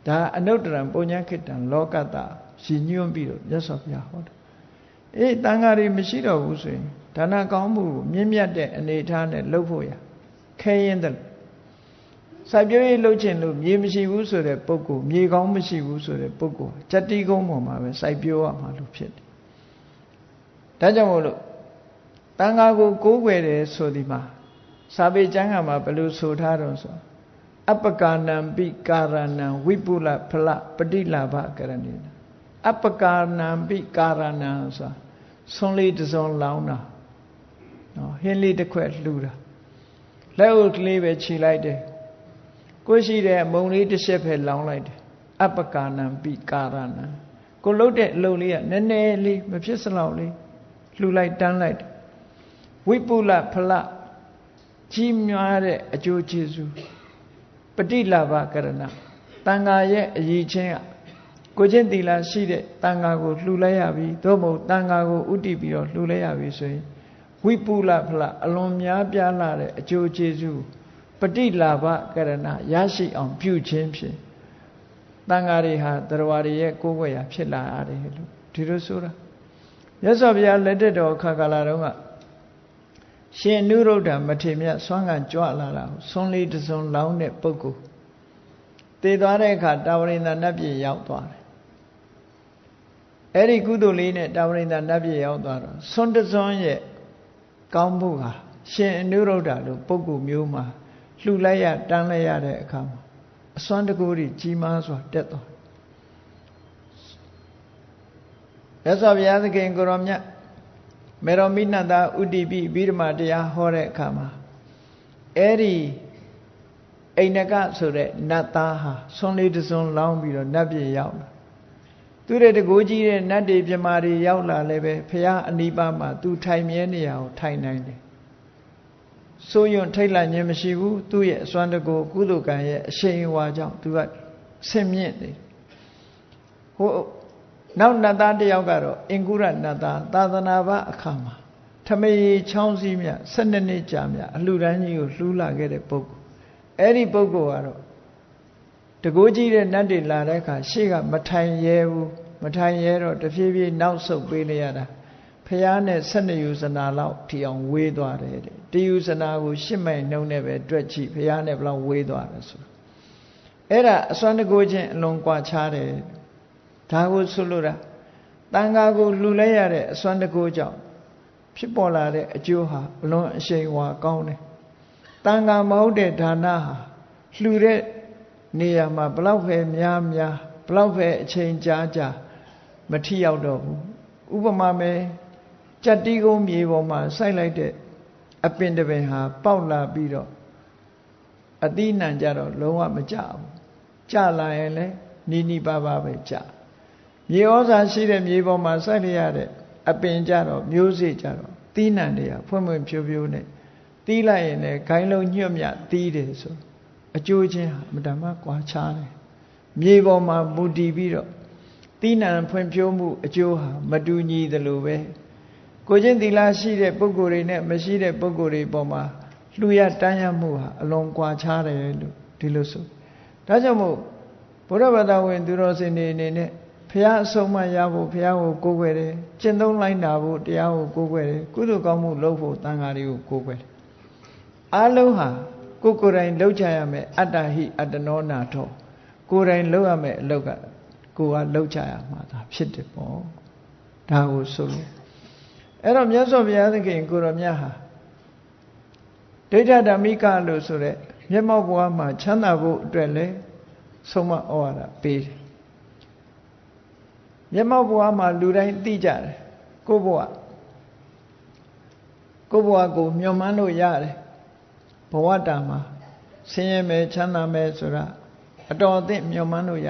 ဒါအနုတ္တရံပုညခိတံလောကတရည်ညွှန်းပြီးတော့မြတ်စွာဘုရားဟောတာတန်ဃာတွေမရှိတော့ဘူးဆိုရင်ဒါနကောင်းမှုကိုမြင့်မြတ်တဲ့အနေအထားနဲ့လုပ်ဖို့ရခဲရင်တယ်စိုက်ပျိုးရေးလုပ်ချင်လို့မြေမရှိဘူးဆိုတဲ့ပုဂ္ဂိုလ်မြေကောင်းမရှိဘူးဆိုတဲ့ပုဂ္ဂိုလ်ဇတိကုန်းပေါ်မှာပဲစိုက်ပျိုးရမှာလို့ဖြစ်တယ်ဒါကြောင့်မို့လို့တန်ဃာကိုကိုးကွယ်တယ်ဆိုဒီမှာစာပေကျမ်းဂန်မှာဘယ်လိုဆိုထားတော့ဆိုအပ္ပကာနံပိကာရဏံဝိပုလဖလပฏิလာဘကရဏိအပ္ပကာနံပိကာရဏံဆိုဆွန်လေးတစ်စုံလောင်းတာနော်ဟင်းလေးတစ်ခွက်လှူတာလက်အုပ်ကလေးပဲခြိလိုက်တယ်ကိုရှိတဲ့အမုံလေးတစ်ချက်ပဲလောင်းလိုက်တယ်အပ္ပကာနံပိကာရဏံကိုလှုပ်တဲ့အလုပ်လေးကနည်းနည်းလေးမဖြစ်စလောက်လေးလှူလိုက်တန်းလိုက်တယ်ဝိပုလဖလကြီးမြားတဲ့အကျိုးကျေးဇူးပฏิလာဘကရဏတန်ဃာရဲ့အရေးချင်းကကိုချင်းသီလရှိတဲ့တန်ဃာကိုလှူလိုက်ရပြီသို့မဟုတ်တန်ဃာကိုဥတည်ပြီးတော့လှူလိုက်ရပြီဆိုရင်ဝိပုလဖလအလွန်များပြားလာတဲ့အကျိုးကျေးဇူးပฏิလာဘကရဏရရှိအောင်ပြုခြင်းဖြင့်တန်ဃာတွေဟာတရားတွေရဲ့ကိုယ်ွယ်ရာဖြစ်လာရတယ်လို့ဒီလိုဆိုတာမြတ်စွာဘုရားလက်ထက်တော်ခါကာလတုန်းကရှင်နုရုဒ္ဓမထေရမြတ်ဆွမ်းခံကြွလာတာဆွန်လေးတစ်စုံလောင်းတဲ့ပုဂ္ဂိုလ် သေသွားတဲ့အခါတာဝရိန္ဒနတ်ပြည်ရောက်သွားတယ်အဲ့ဒီကုသိုလ်လေးနဲ့တာဝရိန္ဒနတ်ပြည်ရောက်သွားတော့ဆွန်းတစွန်းရဲ့ကောင်းမှုဟာရှင်အနုရုဒ္ဓလိုပုဂ္ဂိုလ်မျိုးမှာလှူလိုက်ရတန်းလိုက်ရတဲ့အခါမှာအစွမ်းတကူကြီးကြီးမားစွာတက်သွားမြတ်စွာဘုရားသခင်ကိုရောမြတ်မေရောမိနတဥတီပိဗိဓမာတရားဟောတဲ့အခါမှာအဲ့ဒီအိန္ဒကဆိုတဲ့နတ်သားဟာဆွန်းလေးတစ်စွန်းလောင်းပြီးတော့နတ်ပြည်ရောက်လာသူတဲ့တကူကြီးတဲ့နတ်တွေပြမာတွေရောက်လာလည်းပဲဘုရားအနိပါမှာသူထိုင်မြဲနေရအောင်ထိုင်နိုင်တယ်ဆိုရင်ထိတ်လန့်ခြင်းမရှိဘူးသူ့ရဲ့အစွမ်းတကူကုသိုလ်ကံရဲ့အရှိန်အဝါကြောင့်သူကဆင်မြင့်တယ်ဟိုနောက်နတ်သားတစ်ယောက်ကတော့အင်ကုရနတ်သားသာသနာ့ဘအခါမှာထမေချောင်းစည်းမြ12နှစ်ကြာမြအလှူဒန်းကြီးကိုလှူလာခဲ့တဲ့ပုဂ္ဂိုလ်အဲ့ဒီပုဂ္ဂိုလ်ကတော့တကိုးကြီးတဲ့နတ်တွေလာတဲ့အခါရှေ့ကမထိုင်ရဲဘူးမထိုင်ရဲတော့တဖြည်းဖြည်းနောက်ဆုတ်ပေးလိုက်ရတာဖះနဲ့12ယူဇနာလောက်ထီအောင်ဝေးသွားတယ်တဲ့တယူဇနာကို10မိုင်နှုန်းနဲ့ပဲတွက်ကြည့်ဖះနဲ့ဘယ်လောက်ဝေးသွားတယ်ဆိုအဲ့ဒါအစွမ်းတကိုးချင်းအလွန်ကွာခြားတယ်ဒါကိုဆိုလိုတာတန်ခါကိုလှူလိုက်ရတဲ့အစွမ်းတကိုးကြောင့်ဖြစ်ပေါ်လာတဲ့အကျိုးဟာအလွန်အရှိန်အဝါကောင်းတယ်တန်ခါမဟုတ်တဲ့ဒါနဟာလှူတဲ့နေရာမှာဘလောက်ပဲများဘလောက်ပဲအချိန်ကြာမထိရောက်တော့ဘူးဥပမာမဲ့ကြက်တီးကုန်းမြေပေါ်မှာစိုက်လိုက်တဲ့အပင်တစ်ပင်ဟာပေါက်လာပြီးတော့အသီးနှံကြတော့လုံးဝမကြဘူးကြလာရင်လည်းနီးပါးပဲကြမြေဩဇာရှိတဲ့မြေပေါ်မှာစိုက်ရတဲ့အပင်ကြတော့မျိုးစေ့ကြတော့သီးနှံတွေကဖွင့်ဖြိုးဖြိုးနဲ့တီးလိုက်ရင်လည်းဂိုင်းလုံးညွတ်မြတီးတယ်ဆိုအကျိုးချင်းဟာမတမကွာခြားတယ်မြေပေါ်မှာမူတည်ပြီးတော့သီးနှံဖွင့်ဖြိုးမှုအကျိုးဟာမတူညီသလိုပဲကိုချင်းသီလရှိတဲ့ပုဂ္ဂိုလ်တွေနဲ့မရှိတဲ့ပုဂ္ဂိုလ်တွေပေါ်မှာလှူရတန်းရမှုဟာအလွန်ကွာခြားတယ်လို့ဒီလိုဆိုဒါကြောင့်မို့ဘုရားဘာသာဝင်သူတော်စင်တွေအနေနဲ့ဘုရားအဆုံးအမရဖို့ဘုရားကိုကိုးကွယ်တယ်ကျင့်သုံးလိုက်နာဖို့တရားကိုကိုးကွယ်တယ်ကုသိုလ်ကောင်းမှုလုပ်ဖို့သံဃာတွေကိုကိုးကွယ်တယ်အားလုံးဟာကိုယ်တိုင်လုပ်ကြရမယ်အတ္တဟိအတ္တနောနာထောကိုယ်တိုင်လုပ်ရမယ်အလုပ်ကကိုယ်ကလုပ်ကြရမှာဒါဖြစ်တယ်ပေါ့ဒါကိုဆိုလို့အဲ့တော့မြတ်စွာဘုရားသခင်ကိုရောမြတ်ဟာဒိဋ္ဌဓမ္မိကလို့ဆိုတဲ့မျက်မှောက်ဘဝမှာချမ်းသာဖို့အတွက်လဲဆုံးမဩဝါဒပေးတယ်မျက်မှောက်ဘဝမှာလူတိုင်းသိကြတယ်ကိုယ့်ဘဝကိုမျှော်မှန်းလို့ရတယ်ဘဝတာမှာဆင်းရဲမယ်ချမ်းသာမယ်ဆိုတာအတော်အသင့်မျှော်မှန်းလို့ရ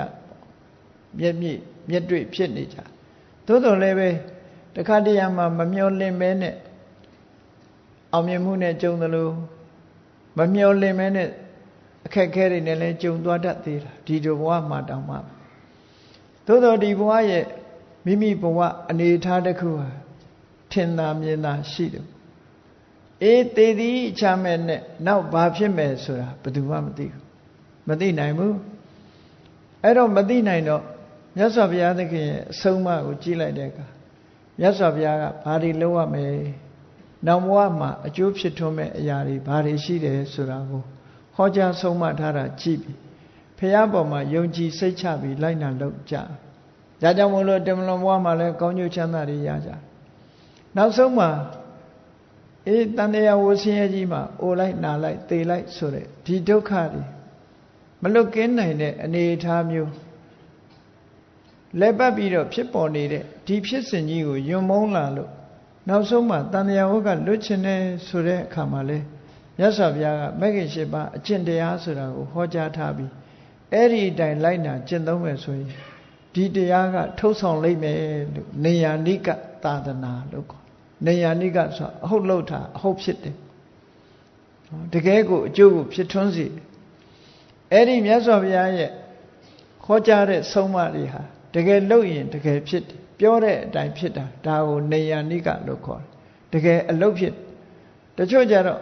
မျက်တွေ့ဖြစ်နေကြသို့တော်လည်းပဲတခါတရံမှာမမျှော်လင့်မဲနဲ့အောင်မြင်မှုနဲ့ကြုံသလိုမမျှော်လင့်မဲနဲ့အခက်အခဲတွေနဲ့လည်းကြုံသွားတတ်သေးတာဒီဘဝမှာတောင်မှသို့တော်ဒီဘဝရဲ့မိမိဘဝအနေအထားတစ်ခုဟာထင်သာမြင်သာရှိတယ်အေးသေသည်ချမဲ့နဲ့နောက်ဘာဖြစ်မယ်ဆိုတာဘယ်သူမှမသိဘူးမသိနိုင်ဘူးအဲ့တော့မသိနိုင်တော့မြတ်စွာဘုရားသခင်ရဲ့အဆုံးအမကိုကြည့်လိုက်တဲ့အခါမြတ်စွာဘုရားကဘာတွေလုပ်ရမယ်နောက်ဘဝမှာအကျိုးဖြစ်ထွန်းမဲ့အရာတွေဘာတွေရှိတယ်ဆိုတာကိုဟောကြားဆုံးမထားတာကြည့်ပြီးဘုရားပေါ်မှာယုံကြည်စိတ်ချပြီးလိုက်နာလုပ်ကြဒါကြောင့်မို့လို့တမလွန်ဘဝမှာလည်းကောင်းကျိုးချမ်းသာတွေရကြနောက်ဆုံးမှာအေးတန်တရားဝဆင်းရဲကြီးမှာအိုလိုက်နာလိုက်သေလိုက်ဆိုတဲ့ဒီဒုက္ခတွေမလွတ်ကင်းနိုင်တဲ့အနေအထားမျိုးလက်ပတ်ပြီးတော့ဖြစ်ပေါ်နေတဲ့ဒီဖြစ်စဉ်ကြီးကိုယွံမုန်းလာလို့နောက်ဆုံးမှာတန်တရားဝကလွတ်ချင်တယ်ဆိုတဲ့အခါမှာလဲမြတ်စွာဘုရားကမဂ္ဂင်၈ပါးအကျင့်တရားဆိုတာကိုဟောကြားထားပြီးအဲ့ဒီအတိုင်းလိုက်နာကျင့်သုံးမယ်ဆိုရင်ဒီတရားကထုတ်ဆောင်လိမ့်မယ်လို့နေယာနိကသာသနာလို့ခေါ်နေယာနိကဆိုအဟုတ်လို့တာအဟုတ်ဖြစ်တယ်တကယ်ကိုအကျိုးကိုဖြစ်ထွန်းစေအဲ့ဒီမြတ်စွာဘုရားရဲ့ဟောကြားတဲ့ဆုံးမတွေဟာတကယ်လုပ်ရင်တကယ်ဖြစ်တယ်ပြောတဲ့အတိုင်းဖြစ်တာဒါကိုနေယာနိကလို့ခေါ်တယ်တကယ်အလုပ်ဖြစ်တချို့ကြတော့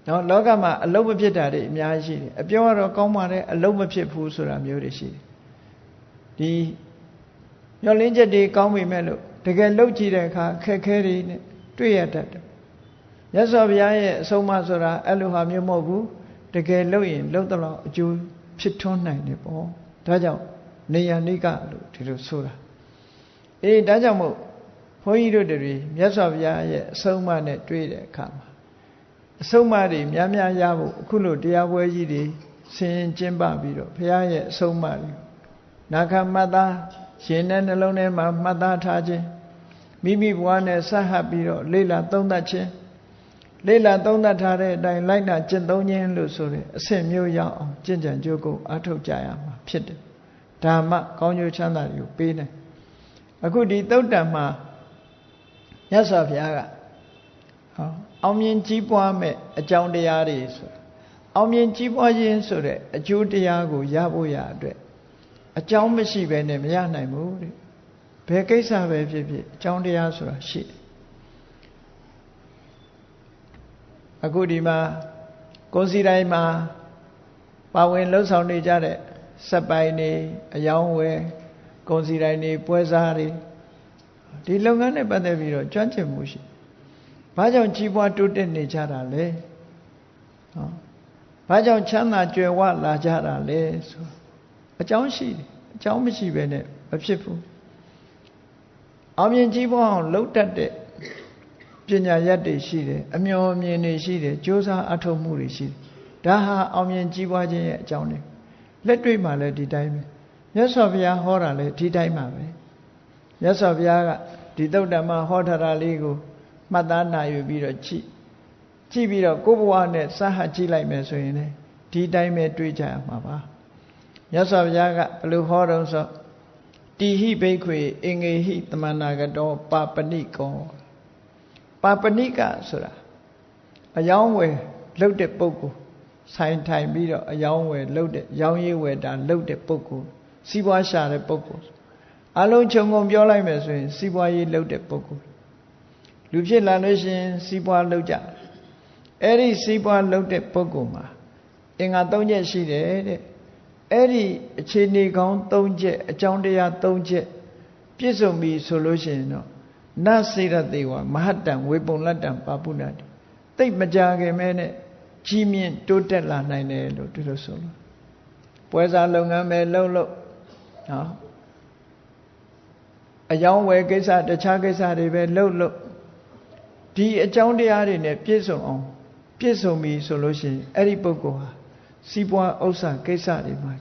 နော်လောကမှာအလုပ်မဖြစ်တာတွေအများကြီးရှိတယ်အပြောကတော့ကောင်းပါတယ်အလုပ်မဖြစ်ဘူးဆိုတာမျိုးတွေရှိတယ်ဒီမျောလင်းချက်တွေကောင်းပြီမဲ့လို့တကယ်လုပ်ကြည့်တဲ့အခါခက်ခဲတွေနဲ့တွေ့ရတတ်တယ်မြတ်စွာဘုရားရဲ့အဆုံးအမဆိုတာအဲ့လိုဟာမျိုးမဟုတ်ဘူးတကယ်လုပ်ရင်လုပ်တော့အကျိုး ဖြစ်ထွန်းနိုင်တယ်ပေါ့ဒါကြောင့်နေယနိကလို့ဒီလိုဆိုတာဒါကြောင့်မို့ဘုန်းကြီးတို့တွေမြတ်စွာဘုရားရဲ့အဆုံးအမနဲ့တွေ့တဲ့အခါမှာအဆုံးအမတွေများများရဖို့အခုလိုတရားပွဲကြီးတွေဆင်ရင်ကျင်းပပြီးတော့ဘုရားရဲ့အဆုံးအမတွေနာခံမှတ်သားရှင်တဲ့နှလုံးထဲမှာမှတ်သားထားခြင်းမိမိဘဝနဲ့ဆက်ဟပ်ပြီးတော့လေ့လာသုံးသပ်ခြင်းလေ့လာသုံးသပ်ထားတဲ့အတိုင်းလိုက်နာကျင့်သုံးခြင်းလို့ဆိုတဲ့အဆင့်မျိုးရောက်အောင်ကျင့်ကြံကြိုးကိုအားထုတ်ကြရမှာဖြစ်တယ်ဓမ္မကောင်းကျိုးချမ်းသာတွေကိုပေးတယ်အခုဒီသုတ်တံမှာမြတ်စွာဘုရားကအောင်မြင်ကြီးပွားမဲ့အကြောင်းတရားတွေဆိုအောင်မြင်ကြီးပွားခြင်းဆိုတဲ့အကျိုးတရားကိုရဖို့ရအတွက်အကြောင်းမရှိဘဲနဲ့မရနိုင်ဘူးတဲ့ဘယ်ကိစ္စပဲဖြစ်ဖြစ်အကြောင်းတရားဆိုတာရှိတယ်အခုဒီမှာကိုယ်စီတိုင်းမှာပါဝင်လှုပ်ဆောင်နေကြတဲ့စက်ပိုင်တွေအယောင်းဝယ်ကိုယ်စီတိုင်းတွေပွဲစားတွေဒီလုပ်ငန်းနဲ့ပတ်သက်ပြီးတော့ကျွမ်းကျင်မှုရှိဘာကြောင့်ကြီးပွားတိုးတက်နေကြတာလဲဘာကြောင့်ချမ်းသာကြွယ်ဝလာကြတာလဲဆိုအကြောင်းရှိတယ်အကြောင်းမရှိဘဲနဲ့မဖြစ်ဘူးအောင်မြင်ကြီးပွားအောင်လှုပ်တတ်တဲ့ပညာရတ်တွေရှိတယ်အမျှော်အမြင်တွေရှိတယ်ကြိုးစားအထောက်မှုတွေရှိတယ်ဒါဟာအောင်မြင်ကြီးပွားခြင်းရဲ့အကြောင်းတွေလက်တွေ့မှာလည်းဒီတိုင်းပဲမြတ်စွာဘုရားဟောတာလည်းဒီတိုင်းပါပဲမြတ်စွာဘုရားကဒီသုတ်တံမှာဟောထားတာလေးကိုမှတ်သားနိုင်ယူပြီးတော့ကြည့်ပြီးတော့ကိုယ်ဘဝနဲ့စဟကြည့်လိုက်မယ်ဆိုရင်လည်းဒီတိုင်းပဲတွေးကြရမှာပါမြတ်စွာဘုရားကဘယ်လိုဟောတုံးဆိုတိဟိဘိက္ခွေအင်္ဂေဟိတမနာကတောပါပဏိကောပါပဏိကဆိုတာအယောင်းဝယ်လှုပ်တဲ့ပုဂ္ဂိုလ်ဆိုင်ထိုင်ပြီးတော့အယောင်းဝယ်လှုပ်တဲ့ရောင်းရေးဝယ်တာလှုပ်တဲ့ပုဂ္ဂိုလ်စီးပွားရှာတဲ့ပုဂ္ဂိုလ်အလုံးခြုံငုံပြောလိုက်မယ်ဆိုရင်စီးပွားရေးလှုပ်တဲ့ပုဂ္ဂိုလ်လူဖြစ်လာလို့ရှိရင်စီးပွားလှုပ်ကြအဲ့ဒီစီးပွားလှုပ်တဲ့ပုဂ္ဂိုလ်မှာအင်္ဂါ၃ချက်ရှိတယ်တဲ့အဲ့ဒီအခြေအနေကောင်း၃ချက်အကြောင်းတရား၃ချက်ပြည့်စုံပြီဆိုလို့ရှိရင်တော့နစေရတေဝမဟတ္တံဝေပုံလတ္တံပါပုဏ္ဏတိတိတ်မကြခင်မဲနဲ့ကြီးမြင့်တိုးတက်လာနိုင်တယ်လို့ဒီလိုဆိုလို့ပွဲစားလုပ်ငန်းပဲလုပ်နော်အယောင်းဝယ်ကိစ္စတခြားကိစ္စတွေပဲလုပ်ဒီအကြောင်းတရားတွေနဲ့ပြည့်စုံအောင်ပြည့်စုံပြီဆိုလို့ရှိရင်အဲ့ဒီပုဂ္ဂိုလ်ဟာစီးပွားဥစ္စာကိစ္စတွေမှာ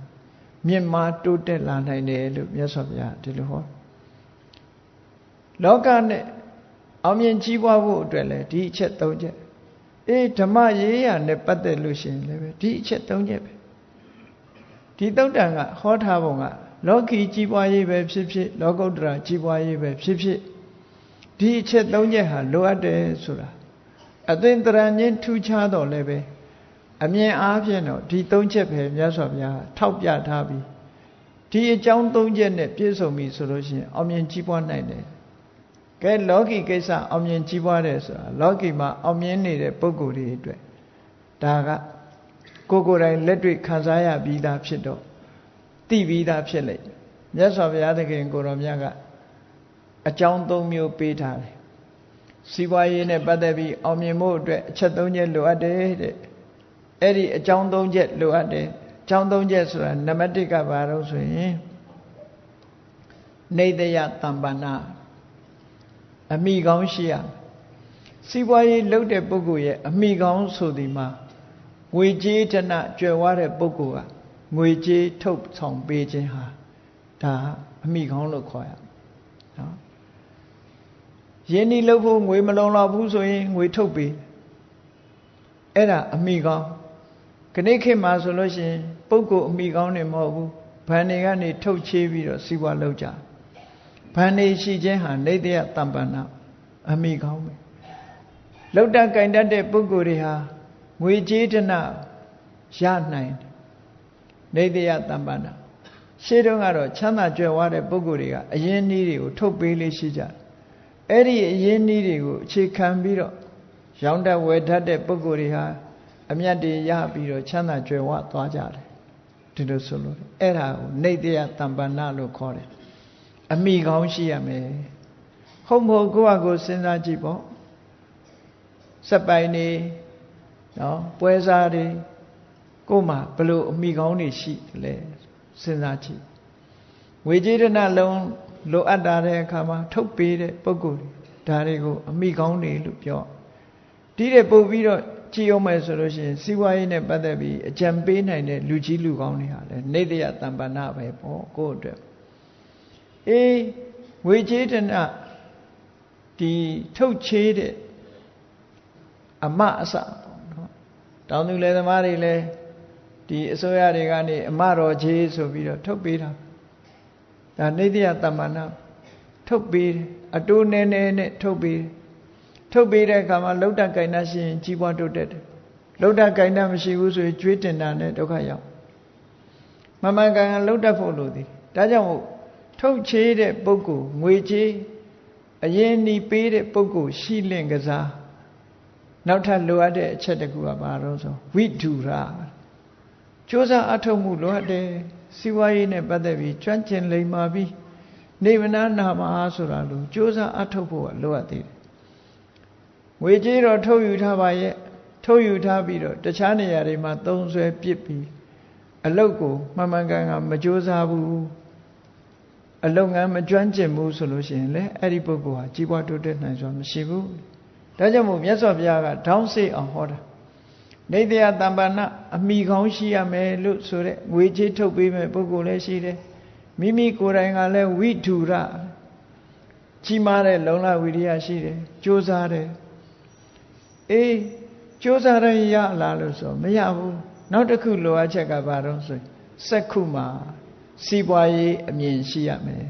မြင့်မားတိုးတက်လာနိုင်တယ်လို့မြတ်စွာဘုရားဒီလိုဟောလောကနဲ့အောင်မြင်ကြီးပွားဖို့အတွက်လည်းဒီအချက်၃ချက်ဓမ္မရေးရာနဲ့ပတ်သက်လို့ရှိရင်လည်းပဲဒီအချက်၃ချက်ပဲဒီသုတ်တံကဟောထားပုံကလောကီကြီးပွားရေးပဲဖြစ်ဖြစ်လောကုတ္တရာကြီးပွားရေးပဲဖြစ်ဖြစ်ဒီအချက်၃ချက်ဟာလိုအပ်တယ်ဆိုတာအသင်္တရာချင်းထူးခြားတော့လည်းပဲအမြင်အားဖြင့်တော့ဒီ၃ချက်ပဲမြတ်စွာဘုရားထောက်ပြထားပြီးဒီအကြောင်း၃ချက်နဲ့ပြည့်စုံပြီဆိုလို့ရှိရင်အောင်မြင်ကြီးပွားနိုင်တယ်ကဲလောကီကိစ္စအောင်မြင်ကြီးပွားတယ်ဆိုတာလောကီမှာအောင်မြင်နေတဲ့ပုဂ္ဂိုလ်တွေအတွက်ဒါကကိုယ်တိုင်လက်တွေ့ခံစားရပြီးသားဖြစ်တော့သိပြီးသားဖြစ်လိမ့်မြတ်စွာဘုရားသခင်ကိုတော်မြတ်ကအကြောင်း၃မျိုးပေးထားတယ်စီးပွားရေးနဲ့ပတ်သက်ပြီးအောင်မြင်ဖို့အတွက်အချက်၃ချက်လိုအပ်တယ်တဲ့အဲ့ဒီအကြောင်း၃ချက်လိုအပ်တယ်အကြောင်း၃ချက်ဆိုတာနံပါတ်၁ကဘာလို့ဆိုရင်နေတယတမ္ပန္နအမိကောင်းရှိရစီးပွားရေးလုပ်တဲ့ပုဂ္ဂိုလ်ရဲ့အမိကောင်းဆိုဒီမှာငွေကြေးဌနကြွယ်ဝတဲ့ပုဂ္ဂိုလ်ကငွေကြေးထုတ်ဆောင်ပေးခြင်းဟာဒါအမိကောင်းလို့ခေါ်ရနော်ယင်းဒီလုပ်ဖို့ငွေမလုံလောက်ဘူးဆိုရင်ငွေထုတ်ပေးအဲ့ဒါအမိကောင်းခဏခေတ်မှာဆိုလို့ရှိရင်ပုဂ္ဂိုလ်အမိကောင်းနေမဟုတ်ဘူးဘဏ်တွေကနေထုတ်ချေးပြီးတော့စီးပွားလုပ်ကြဘဏ်တွေရှိခြင်းဟာနေတယတမ္ပန္နအမိကောင်းပဲလောက်တကင်တတ်တဲ့ပုဂ္ဂိုလ်တွေဟာငွေကြေးဌနရနိုင်တယ်နေတယတမ္ပန္နရှေးတုန်းကတော့ချမ်းသာကြွယ်ဝတဲ့ပုဂ္ဂိုလ်တွေကအရင်းနှီးတွေကိုထုတ်ပေးလေးရှိကြတယ်အဲ့ဒီအရင်းနှီးတွေကိုအခြေခံပြီးတော့ရောင်းတတ်ဝယ်တတ်တဲ့ပုဂ္ဂိုလ်တွေဟာအမြတ်တွေရပြီးတော့ချမ်းသာကြွယ်ဝသွားကြတယ်ဒီလိုဆိုလို့အဲ့ဒါကိုနေတယတမ္ပန္နလို့ခေါ်တယ်အမိကောင်းရှိရမယ်ဟုတ်မဟုတ်ကိုယ့်အကိုစဉ်းစားကြည့်ပေါ့စက်ပိုင်နေနော်ပွဲစားတွေ ကိုယ်မှာဘလို့အမိကောင်းနေရှိတယ်လဲစဉ်းစားကြည့်ဝေကြေတနာလုံးလိုအပ်တာတဲ့အခါမှာထုတ်ပေးတဲ့ပုဂ္ဂိုလ်ဒါတွေကိုအမိကောင်းနေလို့ပြောဒီတဲ့ပို့ပြီးတော့ကြည်အောင်မယ်ဆိုလို့ရှိရင်စီးပွားရေးနဲ့ပတ်သက်ပြီးအကြံပေးနိုင်တဲ့လူကြီးလူကောင်းတွေဟာလဲနေတယတမ္ပဏပဲပေါ့ကိုယ့်အတွက်အေးဝေကြေတနာဒီထုတ်ချေးတဲ့အမအစပေါ့နော်တောင်သူလယ်သမားတွေလည်းဒီအစိုးရတွေကနေအမတော်ချေးဆိုပြီးတော့ထုတ်ပေးတာဒါနေတယတမ္ပဏထုတ်ပေးတယ်အတိုးနည်းနည်းနဲ့ထုတ်ပေးတယ်ထုတ်ပေးတဲ့အခါမှာလှုပ်တတ်ကြိုင်တတ်ရှိရင်ကြီးပွားတိုးတက်တယ်လှုပ်တတ်ကြိုင်တတ်မရှိဘူးဆိုရင်ကျွေးတင်တာနဲ့ဒုက္ခရောက်မမှန်ကန်လှုပ်တတ်ဖို့လိုသည်ဒါကြောင့်ထုတ်ချေးတဲ့ပုဂ္ဂိုလ်ငွေချေးအရင်နီးပေးတဲ့ပုဂ္ဂိုလ်ရှိလင့်ကစားနောက်ထပ်လိုအပ်တဲ့အချက်တစ်ခုကဘာလို့ဆိုဝိဓုရကြိုးစားအထောက်မှုလိုအပ်တယ်စီဝါရေးနဲ့ပတ်သက်ပြီးကျွမ်းကျင်လိမ္မာပြီးနေမနာနာမဟာဆိုတာလို့ကြိုးစားအထောက်ဖို့ကလိုအပ်သေးတယ်ငွေကြေးတော့ထုတ်ယူထားပါရဲ့ထုတ်ယူထားပြီးတော့တခြားနေရာတွေမှာသုံးဆွဲပစ်ပြီးအလုတ်ကိုမှန်မှန်ကန်ကန်မကြိုးစားဘူးအလုပ်ငန်းမကျွမ်းကျင်ဘူးဆိုလို့ရှိရင်လေအဲ့ဒီပုဂ္ဂိုလ်ဟာကြီးပွားတိုးတက်နိုင်စွာမရှိဘူးဒါကြောင့်မို့မြတ်စွာဘုရားကထောင်းစိတ်အောင်ဟောတာနေတယတမ္ပဏအမိကောင်းရှိရမယ်လို့ဆိုတဲ့ငွေကြေးထုတ်ပေးမဲ့ပုဂ္ဂိုလ်လည်းရှိတယ်မိမိကိုယ်တိုင်ကလည်းဝိဓုရကြီးမားတဲ့လုံလဝိရိယရှိတယ်ကြိုးစားတယ်အေးကြိုးစားရရလားလို့ဆိုမရဘူးနောက်တစ်ခုလိုအပ်ချက်ကဘာတော့ဆိုစက္ခုမှာစီးပွားရေးအမြင်ရှိရမယ်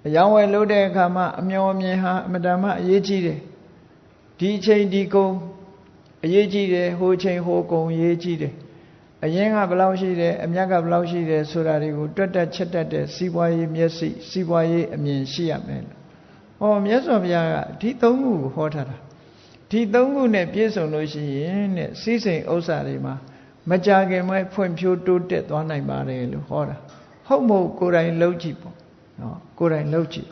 အယောင်းဝယ်လုပ်တဲ့အခါမှာအမျော်အမြင်ဟာအမတန်မှအရေးကြီးတယ်ဒီအချိန်ဒီကုံအရေးကြီးတယ်ဟိုချိန်ဟိုကုံအရေးကြီးတယ်အရင်ကဘယ်လောက်ရှိတယ်အမြတ်ကဘယ်လောက်ရှိတယ်ဆိုတာတွေကိုတွက်တက်ချက်တက်တဲ့စီးပွားရေးမျက်စိစီးပွားရေးအမြင်ရှိရမယ်ဟောမြတ်စွာဘုရားကဒီသုံးခုကိုဟောထားတာဒီသုံးခုနဲ့ပြည့်စုံလို့ရှိရင်တဲ့စည်းစိမ်ဥစ္စာတွေမှာမကြခင်မဲ့ဖွံ့ဖြိုးတိုးတက်သွားနိုင်ပါတယ်လို့ဟောတာဟုတ်မဟုတ်ကိုယ်တိုင်လှုပ်ကြည့်ပေါ့နော်ကိုယ်တိုင်လှုပ်ကြည့်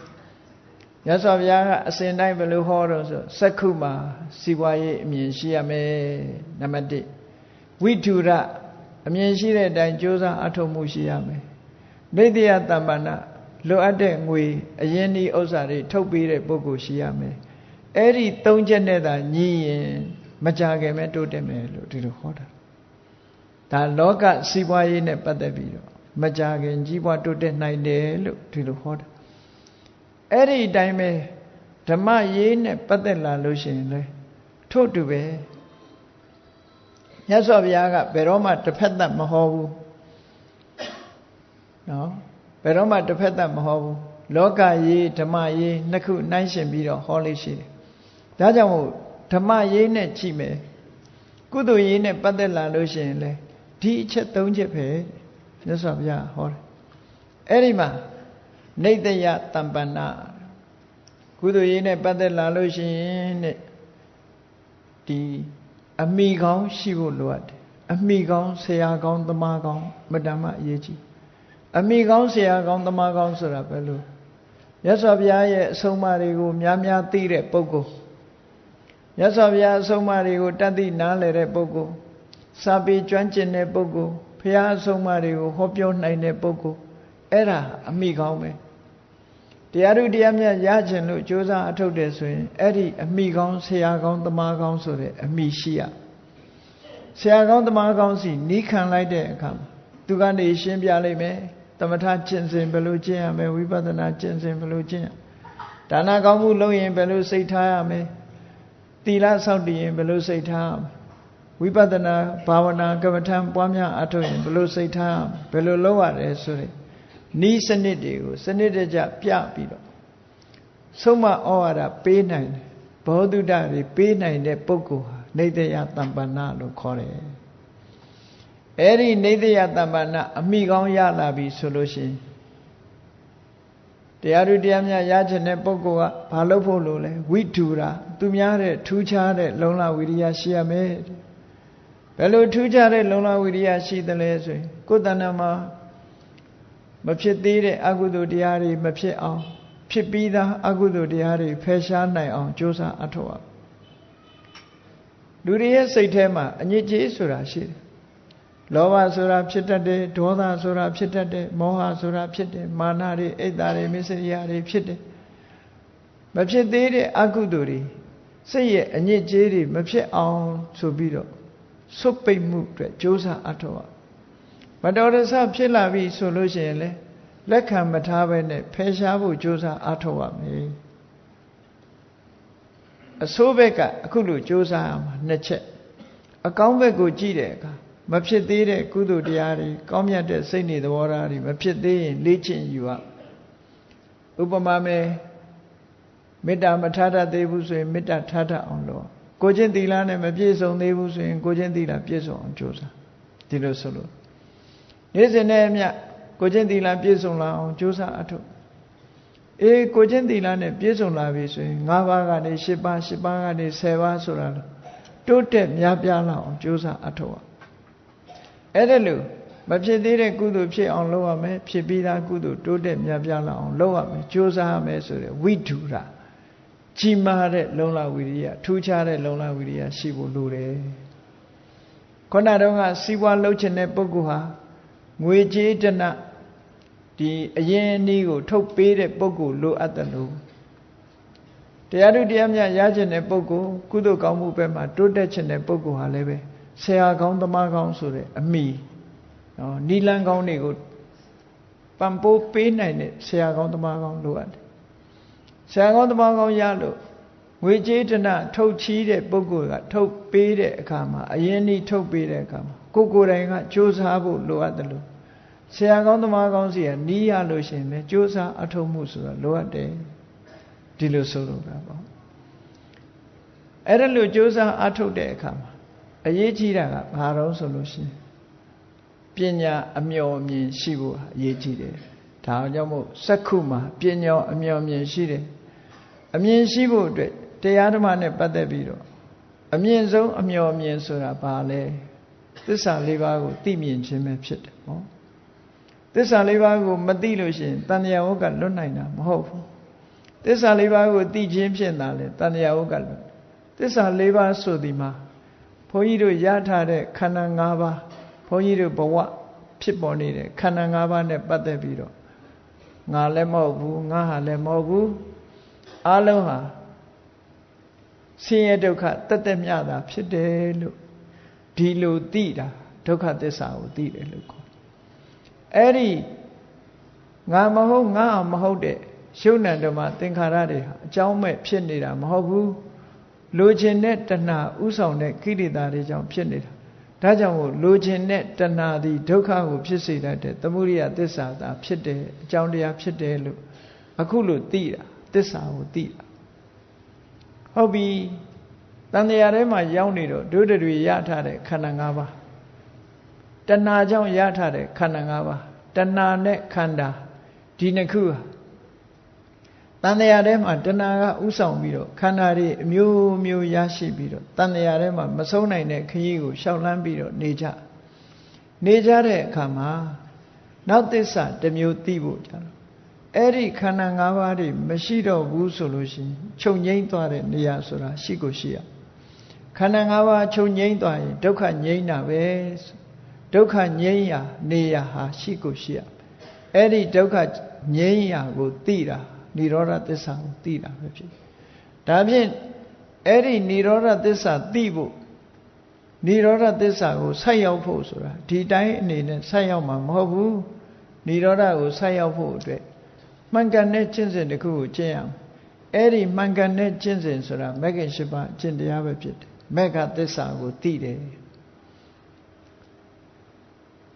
မြတ်စွာဘုရားကအစဉ်တိုင်းဘယ်လိုဟောတော့ဆိုစက္ခုမှာစီးပွားရေးအမြင်ရှိရမယ်နံပါတ်1ဝိဓုရအမြင်ရှိတဲ့အတိုင်းကြိုးစားအထောက်မှုရှိရမယ်နေတယတမ္ပဏလိုအပ်တဲ့ငွေအရင်ဒီဥစ္စာတွေထုတ်ပေးတဲ့ပုဂ္ဂိုလ်ရှိရမယ်အဲ့ဒီသုံးချက်နဲ့သာညီရင်မကြခင်မဲ့တိုးတက်မယ်လို့ဒီလိုဟောတာဒါလောကစီးပွားရေးနဲ့ပတ်သက်ပြီးတော့မကြခင်ကြီးပွားတိုးတက်နိုင်တယ်လို့ဒီလိုဟောတာအဲ့ဒီအတိုင်းပဲဓမ္မရေးနဲ့ပတ်သက်လာလို့ရှိရင်လေထို့တူပဲမြတ်စွာဘုရားကဘယ်တော့မှတစ်ဖက်သက်မဟောဘူးနော်ဘယ်တော့မှတစ်ဖက်သက်မဟောဘူးလောကရေးဓမ္မရေးနှစ်ခုနှိုင်းယှဉ်ပြီးတော့ဟောလေးရှိတယ်ဒါကြောင့်မို့ဓမ္မရေးနဲ့ကြည့်မယ်ကုသိုလ်ရေးနဲ့ပတ်သက်လာလို့ရှိရင်လေဒီအချက်၃ချက်ပဲမြတ်စွာဘုရားဟောတယ်အဲ့ဒီမှာနေတယတမ္ပဏကုသိုလ်ရေးနဲ့ပတ်သက်လာလို့ရှိရင်တဲ့ဒီအမိကောင်းရှိဖို့လိုအပ်တယ်အမိကောင်းဆရာကောင်းသမားကောင်းမတ္တမအရေးကြီးအမိကောင်းဆရာကောင်းသမားကောင်းဆိုတာဘယ်လိုမြတ်စွာဘုရားရဲ့အဆုံးအမတွေကိုများများသိတဲ့ပုဂ္ဂိုလ်မြတ်စွာဘုရားအဆုံးအမတွေကိုတတ်သိနားလည်တဲ့ပုဂ္ဂိုလ်စာပေကျွမ်းကျင်တဲ့ပုဂ္ဂိုလ်ဘုရားအဆုံးအမတွေကိုဟောပြောနိုင်တဲ့ပုဂ္ဂိုလ်အဲ့ဒါအမိကောင်းပဲတရားဥတရားမြတ်ရခြင်းလို့ကြိုးစားအထုတ်တယ်ဆိုရင်အဲ့ဒီအမိကောင်းဆရာကောင်းသမားကောင်းဆိုတဲ့အမိရှိရဆရာကောင်းသမားကောင်းစီနီးခံလိုက်တဲ့အခါမှာသူကနေရှင်းပြလိုက်မယ်သမထကျင့်စဉ်ဘယ်လိုကျင့်ရမယ်ဝိပဿနာကျင့်စဉ်ဘယ်လိုကျင့်ရဒါနကောင်းမှုလုပ်ရင်ဘယ်လိုစိတ်ထားရမယ်သီလဆောက်တည်ရင်ဘယ်လိုစိတ်ထားရမယ်ဝိပဿနာဘာဝနာကမ္မထံပွားများအထုတ်ရင်ဘယ်လိုစိတ်ထားရမယ်ဘယ်လိုလုပ်ရတယ်ဆိုတဲ့နီးစနစ်တွေကိုစနစ်တကျပြပြီးတော့ဆုံးမဩဝါဒပေးနိုင်တယ်ဘောဓုတတွေပေးနိုင်တဲ့ပုဂ္ဂိုလ်ဟာနေတယတမ္ပဏလို့ခေါ်တယ်အဲ့ဒီနေတယတမ္ပဏအမိကောင်းရလာပြီဆိုလို့ရှိရင်တရားဥတရားများရခြင်းတဲ့ပုဂ္ဂိုလ်ကဘာလုပ်ဖို့လို့လဲဝိဓုရာသူများတဲ့ထူးခြားတဲ့လုံလဝိရိယရှိရမယ်ဘယ်လိုထူးခြားတဲ့လုံလဝိရိယရှိသလဲဆိုရင်ကိုယ်တဏ္ဍာမှာမဖြစ်သေးတဲ့အကုသိုလ်တရားတွေမဖြစ်အောင်ဖြစ်ပြီးသားအကုသိုလ်တရားတွေဖယ်ရှားနိုင်အောင်ကြိုးစားအထောက်အပံ့လူတွေရဲ့စိတ်ထဲမှာအညစ်အကြေးဆိုတာရှိတယ် လောဘဆိုတာဖြစ်တတ်တယ်ဒေါသဆိုတာဖြစ်တတ်တယ်မောဟဆိုတာဖြစ်တယ်မာနတွေအိတ်တာတွေမစ္စရိယတွေဖြစ်တယ်မဖြစ်သေးတဲ့အကုသိုလ်တွေစိတ်ရဲ့အညစ်အကြေးတွေမဖြစ်အောင်ဆိုပြီးတော့စွတ်ပိတ်မှုအတွက်ကြိုးစားအထောက်မတော်တဆဖြစ်လာပြီဆိုလို့ရှိရင်လေလက်ခံမထားဘဲနဲ့ဖယ်ရှားဖို့ကြိုးစားအထောက်ရမယ်အဆိုးဘက်ကအခုလိုကြိုးစားရမှာနှစ်ချက်အကောင်းဘက်ကိုကြည့်တဲ့အခါမဖြစ်သေးတဲ့ကုသိုလ်တရားတွေကောင်းမြတ်တဲ့စိတ်နေသဘောထားတွေမဖြစ်သေးရင်လေ့ကျင့်ယူရဥပမာမဲ့မေတ္တာမထားတတ်သေးဘူးဆိုရင်မေတ္တာထားတတ်အောင်လုပ်ကိုချင်းသီလနဲ့မပြည့်စုံသေးဘူးဆိုရင်ကိုချင်းသီလပြည့်စုံအောင်ကြိုးစားဒီလိုဆိုလို့နေ့စဉ်နဲ့အမျှကိုချင်းသီလပြည့်စုံလာအောင်ကြိုးစားအထောက်ကိုချင်းသီလနဲ့ပြည့်စုံလာပြီဆိုရင်၅ပါးကနေ၈ပါး၈ပါးကနေ10ပါးဆိုတာတိုးတက်များပြားလာအောင်ကြိုးစားအထောက်အဲ့ဒါလို့မဖြစ်သေးတဲ့ကုသိုလ်ဖြစ်အောင်လုပ်ရမယ်ဖြစ်ပြီးသားကုသိုလ်တိုးတက်များပြားလာအောင်လုပ်ရမယ်ကြိုးစားရမယ်ဆိုတဲ့ဝိတုရကြီးမားတဲ့လုံလဝိရိယထူးခြားတဲ့လုံလဝိရိယရှိဖို့လိုတယ်ခုနတုန်းကစီးပွားလုပ်ချင်တဲ့ပုဂ္ဂိုလ်ဟာငွေကြေးတနဒီအရင်အနည်းကိုထုတ်ပေးတဲ့ပုဂ္ဂိုလ်လိုအပ်တယ်လို့တရားဓုတရားမြတ်ရခြင်းတဲ့ပုဂ္ဂိုလ်ကုသိုလ်ကောင်းမှုဘက်မှာတိုးတက်ခြင်းတဲ့ပုဂ္ဂိုလ်ဟာလည်းပဲဆရာကောင်းသမားကောင်းဆိုတဲ့အမိနော်နီလန်းကောင်းတွေကိုပံ့ပိုးပေးနိုင်တဲ့ဆရာကောင်းသမားကောင်းလိုအပ်တယ်ဆရာကောင်းသမားကောင်းရလို့ငွေကြေးတနထုတ်ချီးတဲ့ပုဂ္ဂိုလ်ကထုတ်ပေးတဲ့အခါမှာအရင်ဤထုတ်ပေးတဲ့အခါမှာကိုယ်တိုင်ကကြိုးစားဖို့လိုအပ်တယ်လို့ဆရာကောင်းသမားကောင်းစီကနီးရလို့ရှိရင်လည်းကြိုးစားအထောက်မှုဆိုတာလိုအပ်တယ်ဒီလိုဆိုလိုတာပေါ့အဲ့ဒါလို့ကြိုးစားအထောက်တဲ့အခါမှာအရေးကြီးတာကဘာတော့ဆိုလို့ရှိရင်ပညာအမျှော်အမြင်ရှိဖို့အရေးကြီးတယ်ဒါကြောင့်မို့စက္ခုမှာပညာအမျှော်အမြင်ရှိတယ်အမြင်ရှိဖို့အတွက်တရားဓမ္မနဲ့ပတ်သက်ပြီးတော့အမြင့်ဆုံးအမျှော်အမြင်ဆိုတာဘာလဲသစ္စာလေးပါးကိုသိမြင်ခြင်းပဲဖြစ်တယ်ဟောသစ္စာလေးပါးကိုမသိလို့ရှိရင်တဏှာဝကလွတ်နိုင်တာမဟုတ်ဘူးသစ္စာလေးပါးကိုသိခြင်းဖြင့်သာလေတဏှာဝကလွတ်သစ္စာလေးပါးဆိုဒီမှာဘုန်းကြီးတို့ရထားတဲ့ခန္ဓာ၅ပါးဘုန်းကြီးတို့ဘဝဖြစ်ပေါ်နေတဲ့ခန္ဓာ၅ပါးနဲ့ပတ်သက်ပြီးတော့ငါလည်းမဟုတ်ဘူးငါဟာလည်းမဟုတ်ဘူးအလုံးဟာဆင်းရဲဒုက္ခတသက်မြတာဖြစ်တယ်လို့ဒီလိုသိတာဒုက္ခသစ္စာကိုသိတယ်လို့ခေါ်အဲ့ဒီငါမဟုတ်ငါမဟုတ်တဲ့ယုံ nant ဓမ္မသင်္ခါရတွေဟာအကြောင်းမဲ့ဖြစ်နေတာမဟုတ်ဘူးလိုချင်တဲ့တဏှာဥဆောင်တဲ့ကိလေသာတွေကြောင့်ဖြစ်နေတာဒါကြောင့်မို့လိုချင်တဲ့တဏှာသည်ဒုက္ခကိုဖြစ်စေတတ်တဲ့သမုဒိယသစ္စာသာဖြစ်တယ်အကြောင်းတရားဖြစ်တယ်လို့အခုလို့သိတာသစ္စာကိုသိတာဟုတ်ပြီတန်တရားထဲမှာရောက်နေတော့ဒုဒတွေရထားတဲ့ခန္ဓာ၅ပါးတဏှာကြောင့်ရထားတဲ့ခန္ဓာ၅ပါးတဏှာနဲ့ခန္ဓာဒီနှစ်ခုဟာတန်တရားထဲမှာတဏှာကဥဆောင်ပြီးတော့ခန္ဓာတွေအမျိုးမျိုးရရှိပြီးတော့တန်တရားထဲမှာမဆုံးနိုင်တဲ့ခရီးကိုရှောက်လန်းပြီးတော့နေကြတဲ့အခါမှာနောက်သစ္စာတစ်မျိုးသိဖို့ကြတော့အဲ့ဒီခန္ဓာ၅ပါးတွေမရှိတော့ဘူးဆိုလို့ရှိရင်ချုပ်ငြိမ်းသွားတဲ့နေရာဆိုတာရှိကိုရှိရခန္ဓာ၅ပါးချုပ်ငြိမ်းသွားရင်ဒုက္ခငြိမ်းတာပဲဒုက္ခငြိမ်းရာနေရာဟာရှိကိုရှိရအဲ့ဒီဒုက္ခငြိမ်းရာကိုသိတာនិရောဓသစ္စာကိုသိတာပဲဖြစ်ဒါဖြင့်အဲ့ဒီនិရောဓသစ္စာသိဖို့និရောဓသစ္စာကိုဆက်ရောက်ဖို့ဆိုတာဒီတိုင်းအနေနဲ့ဆက်ရောက်မှာမဟုတ်ဘူးនិရောဓကိုဆက်ရောက်ဖို့အတွက်မှန်ကန်တဲ့ကျင့်စဉ်တစ်ခုကိုကျင့်ရအောင်အဲ့ဒီမှန်ကန်တဲ့ကျင့်စဉ်ဆိုတာမဂ္ဂင်၈ပါးကျင့်တရားပဲဖြစ်တယ်မဂ္ဂသစ္စာကိုသိတယ်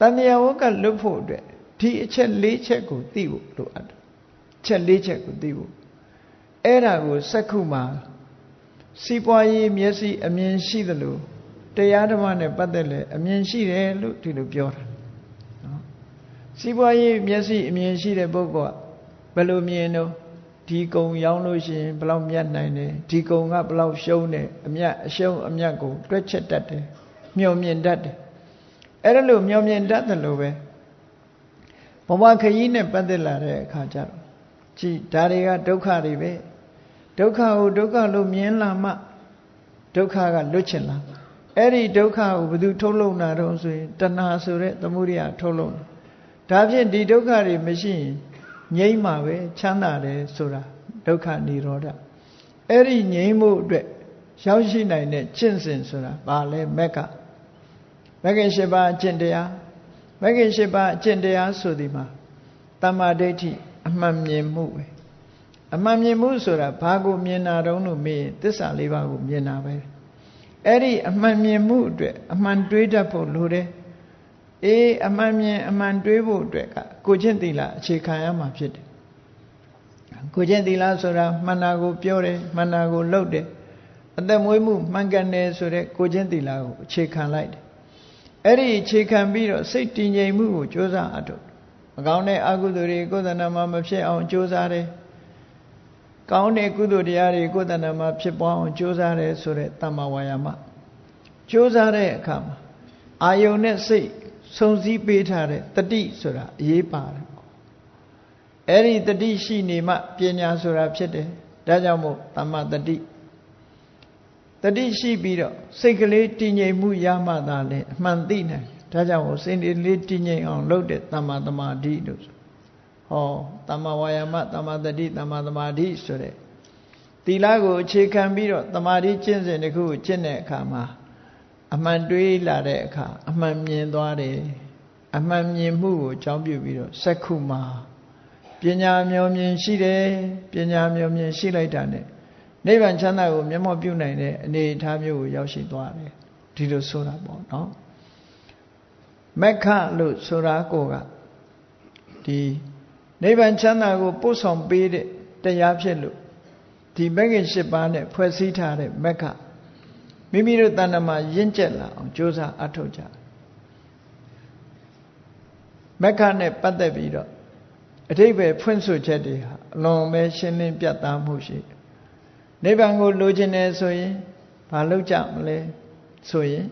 တဏှာဝကလွတ်ဖို့အတွက်ဒီအချက်၄ချက်ကိုသိဖို့လိုအပ်တယ်ချက်၄ချက်ကိုသိဖို့အဲ့ဒါကိုစက္ခုမှာစီးပွားရေးမျက်စိအမြင်ရှိသလိုတရားဓမ္မနဲ့ပတ်သက်လဲအမြင်ရှိတယ်လို့ဒီလိုပြောတာနော်စီးပွားရေးမျက်စိအမြင်ရှိတဲ့ပုဂ္ဂိုလ်ကဘယ်လိုမြင်တော့ဒီကုံရောင်းလို့ရှိရင်ဘယ်လောက်မြတ်နိုင်တယ်ဒီကုံကဘယ်လောက်ရှုံးတယ်အမြတ်အရှုံးအမြတ်ကိုတွက်ချက်တတ်တယ်မျှော်မြင်တတ်တယ်အဲ့ဒါလို့မျှော်မြင်တတ်တယ်လို့ပဲဘဝခရီးနဲ့ပတ်သက်လာတဲ့အခါကျတော့ကြည်ဒါတွေကဒုက္ခတွေပဲဒုက္ခကိုဒုက္ခလို့မြင်လာမှဒုက္ခကလွတ်ချင်လာ အဲ့ဒီဒုက္ခကိုဘယ်သူထုတ်လုပ်တာတော့ဆိုရင်တဏှာဆိုတဲ့သမုဒိယထုတ်လုပ်တာဒါဖြင့်ဒီဒုက္ခတွေမရှိရင်ငြိမ်းမှာပဲချမ်းသာတယ်ဆိုတာဒုက္ခនិရောဓအဲ့ဒီငြိမ်းမှုအတွက်ရောက်ရှိနိုင်တဲ့ကျင့်စဉ်ဆိုတာဘာလဲမက္ခမဂ္ဂင်၈ပါးအကျင့်တရားမဂ္ဂင်၈ပါးအကျင့်တရားဆိုဒီမှာတမ္မာဒိဋ္ဌိအမှန်မြင်မှုပဲအမှန်မြင်မှုဆိုတာဘာကိုမြင်တာတုံးလို့မေးရင်သစ္စာ၄ပါးကိုမြင်တာပဲအဲ့ဒီအမှန်မြင်မှုအတွက်အမှန်တွေးတတ်ဖို့လိုတယ်အေးအမှန်မြင်အမှန်တွေးဖို့အတွက်ကကိုကျင့်သီလအခြေခံရမှာဖြစ်တယ်ကိုကျင့်သီလဆိုတာမှန်တာကိုပြောတယ်မှန်တာကိုလုပ်တယ်အသက်မွေးမှုမှန်ကန်တယ်ဆိုတဲ့ကိုကျင့်သီလကိုအခြေခံလိုက်တယ်အဲ့ဒီအခြေခံပြီးတော့စိတ်တည်ငြိမ်မှုကိုကြိုးစားအထောက်မကောင်းတဲ့အကုသိုလ်တွေကိုယ်တဏ္ဍာမှာမဖြစ်အောင်ကြိုးစားတယ်ကောင်းတဲ့ကုသိုလ်တရားတွေကိုယ်တဏ္ဍာမှာဖြစ်ပွားအောင်ကြိုးစားတယ်ဆိုတဲ့တမ္မာဝါယာမကြိုးစားတဲ့အခါမှာအာယုန်နဲ့စိတ်စုံစည်းပေးထားတဲ့တတိဆိုတာအရေးပါတယ်အဲ့ဒီတတိရှိနေမှပညာဆိုတာဖြစ်တယ်ဒါကြောင့်မို့တမ္မာတတိတတိရှိပြီးတော့စိတ်ကလေးတည်ငြိမ်မှုရမှသာလေအမှန်သိနိုင်ဒါကြောင့်မို့စိတ်လေးတည်ငြိမ်အောင်လုပ်တဲ့တမ္မာသမာဓိလို့ဟောတမ္မာဝါယာမတမ္မာတတိတမ္မာသမာဓိဆိုတဲ့သီလကိုအခြေခံပြီးတော့သမာဓိကျင့်စဉ်တစ်ခုကိုကျင့်တဲ့အခါမှာအမှန်တွေးလာတဲ့အခါအမှန်မြင်သွားတယ်အမှန်မြင်မှုကိုအကြောင်းပြုပြီးတော့စက္ခုမှာပညာမျှော်မြင်ရှိတယ်ပညာမျှော်မြင်ရှိလိုက်တာနဲ့နိဗ္ဗာန်ချမ်းသာကိုမျက်မှောက်ပြုနိုင်တဲ့အနေအထားမျိုးကိုရောက်ရှိသွားတယ်ဒီလိုဆိုတာပေါ့နော်မက္ခလို့ဆိုတာကိုကဒီနိဗ္ဗာန်ချမ်းသာကိုပို့ဆောင်ပေးတဲ့တရားဖြစ်လို့ဒီမဂ္ဂင်၈ပါးနဲ့ဖွဲ့စည်းထားတဲ့မက္ခမိမိတို့တဏ္ဍာမှာရင့်ကျက်လာအောင်ကြိုးစားအထောက်ကြမက္ခနဲ့ပတ်သက်ပြီးတော့အဓိပ္ပာယ်ဖွင့်ဆိုချက်တွေဟာအလွန်ပဲရှင်းလင်းပြတ်သားမှုရှိနိဗ္ဗာန်ကိုလိုချင်တယ်ဆိုရင်ဘာလုပ်ကြမလဲဆိုရင်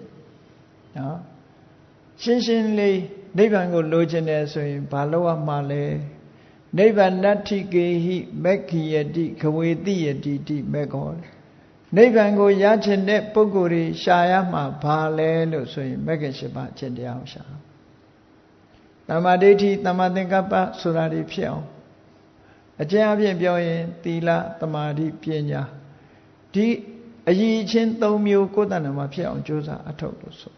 နော်ရှင်းရှင်းလေးနိဗ္ဗာန်ကိုလိုချင်တယ်ဆိုရင်ဘာလုပ်ရမှာလဲနိဗ္ဗာန်တ္ထိကေဟိမက္ခိယတိခဝေတိယတိတိမေကောနိဗ္ဗာန်ကိုရချင်တဲ့ပုဂ္ဂိုလ်တွေရှာရမှာဘာလဲလို့ဆိုရင်မဂ္ဂင်၈ပါးအကျင့်တရားကိုရှာတမ္မာဒိဋ္ဌိတမ္မာသင်္ကပ္ပဆိုတာတွေဖြစ်အောင်အကျဉ်းအပြည့်ပြောရင်သီလသမာဓိပညာဒီအရည်ချင်း၃မျိုးကိုယ်တဏ္ဍာမှာဖြစ်အောင်ကြိုးစားအထောက်လို့ဆို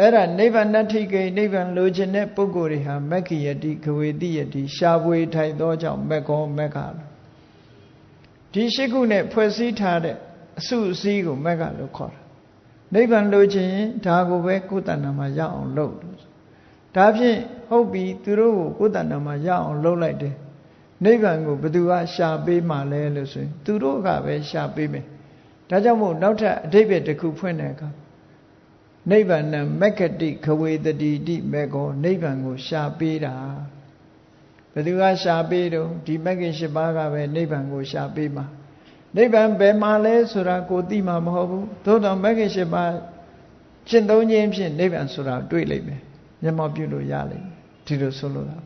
အဲ့ဒါနိဗ္ဗာန်တ္ထိကေနိဗ္ဗာန်လိုချင်တဲ့ပုဂ္ဂိုလ်တွေဟာမက္ခိယတိခဝေတိယတိရှားပွေထိုက်သောကြောင့်မက္ခောမက္ခဒီရှိခုနဲ့ဖွဲ့စည်းထားတဲ့အစုအစည်းကိုမက္ခလို့ခေါ်တာနိဗ္ဗာန်လိုချင်ရင်ဒါကိုပဲကိုယ်တဏ္ဍာမှာရအောင်လုပ်လို့ဒါဖြင့်ဟုတ်ပြီသူတို့ကိုကိုယ်တဏ္ဍာမှာရအောင်လုပ်လိုက်တယ်နိဗ္ဗာန်ကိုဘယ်သူကရှာပေးမှလဲလို့ဆိုရင်သူတို့ကပဲရှာပေးမယ်ဒါကြောင့်မို့နောက်ထပ်အဓိပ္ပာယ်တစ်ခုဖွင့်တဲ့အခါနိဗ္ဗာန်မက္ခတိခဝေတတိတိမေကောနိဗ္ဗာန်ကိုရှာပေးတာဘယ်သူကရှာပေးတော့ဒီမဂ္ဂင်၈ပါးကပဲနိဗ္ဗာန်ကိုရှာပေးမှာနိဗ္ဗာန်ဘယ်မှာလဲဆိုတာကိုသိမှာမဟုတ်ဘူးသို့တော်မဂ္ဂင်၈ပါးရှင်းသုံးခြင်းဖြင့်နိဗ္ဗာန်ဆိုတာတွေ့လိမ့်မယ်မျက်မှောက်ပြုလို့ရလိမ့်မယ်ဒီလိုဆိုလိုတာ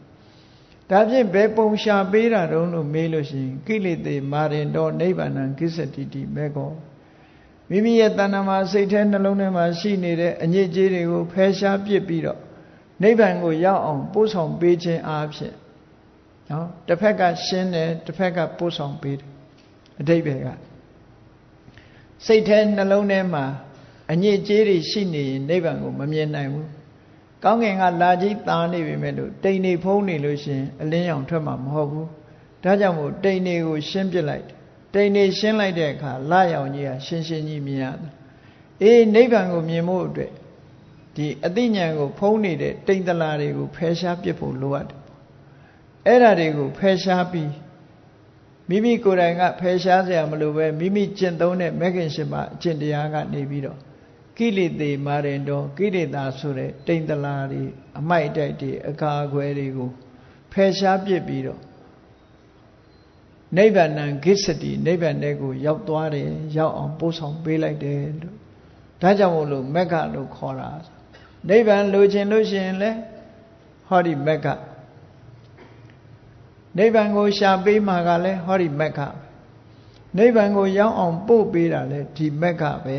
ဒါဖြင့်ဘယ်ပုံရှာပေးတာတုံးလို့မေးလို့ရှိရင်ကိလေသေမာရင်တော့နိဗ္ဗာန်ကိစ္စတိတိမေကောမိမိရဲ့တဏ္ဍာမှာစိတ်ထဲနှလုံးထဲမှာရှိနေတဲ့အညစ်အကြေးတွေကိုဖယ်ရှားပစ်ပြီးတော့နိဗ္ဗာန်ကိုရောက်အောင်ပို့ဆောင်ပေးခြင်းအားဖြင့်နော်တစ်ဖက်ကရှင်းတယ်တစ်ဖက်ကပို့ဆောင်ပေးတယ်အဓိပ္ပာယ်ကစိတ်ထဲနှလုံးထဲမှာအညစ်အကြေးတွေရှိနေရင်နိဗ္ဗာန်ကိုမမြင်နိုင်ဘူးကောင်းကင်ကလာကြီးတာနေပြီမဲ့လို့တိမ်နေဖုံးနေလို့ရှင်အလင်းရောင်ထွက်မှာမဟုတ်ဘူးဒါကြောင့်မို့တိမ်တွေကိုရှင်းပစ်လိုက်တိမ်နေရှင်းလိုက်တဲ့အခါလရောင်ကြီးကရှင်းရှင်းကြီးမြင်ရတယ်အေးနိဗ္ဗာန်ကိုမြင်ဖို့အတွက်ဒီအသိဉာဏ်ကိုဖုံးနေတဲ့တိမ်တလာတွေကိုဖယ်ရှားပစ်ဖို့လိုအပ်တယ်အဲ့ဓာတွေကိုဖယ်ရှားပြီးမိမိကိုယ်တိုင်ကဖယ်ရှားเสียမလို့ပဲမိမိကျင့်သုံးတဲ့မဂ္ဂင်၈ပါးအကျင့်တရားကနေပြီးတော့ကိလေသေမာရင်တော့ကိလေသာဆိုတဲ့တိမ်တလာတွေအမိုက်အတိုက်တွေအကာအကွယ်တွေကိုဖယ်ရှားပစ်ပြီးတော့နိဗ္ဗာန်ဂစ္ဆတိနိဗ္ဗာန်တဲ့ကိုရောက်သွားတယ်ရောက်အောင်ပို့ဆောင်ပေးလိုက်တယ်လို့ဒါကြောင့်မို့လို့မက္ခလို့ခေါ်တာနိဗ္ဗာန်လိုချင်လို့ရှိရင်လေဟောဒီမက္ခနိဗ္ဗာန်ကိုရှာပေးမှာကလည်းဟောဒီမက္ခနိဗ္ဗာန်ကိုရောက်အောင်ပို့ပေးတာလေဒီမက္ခပဲ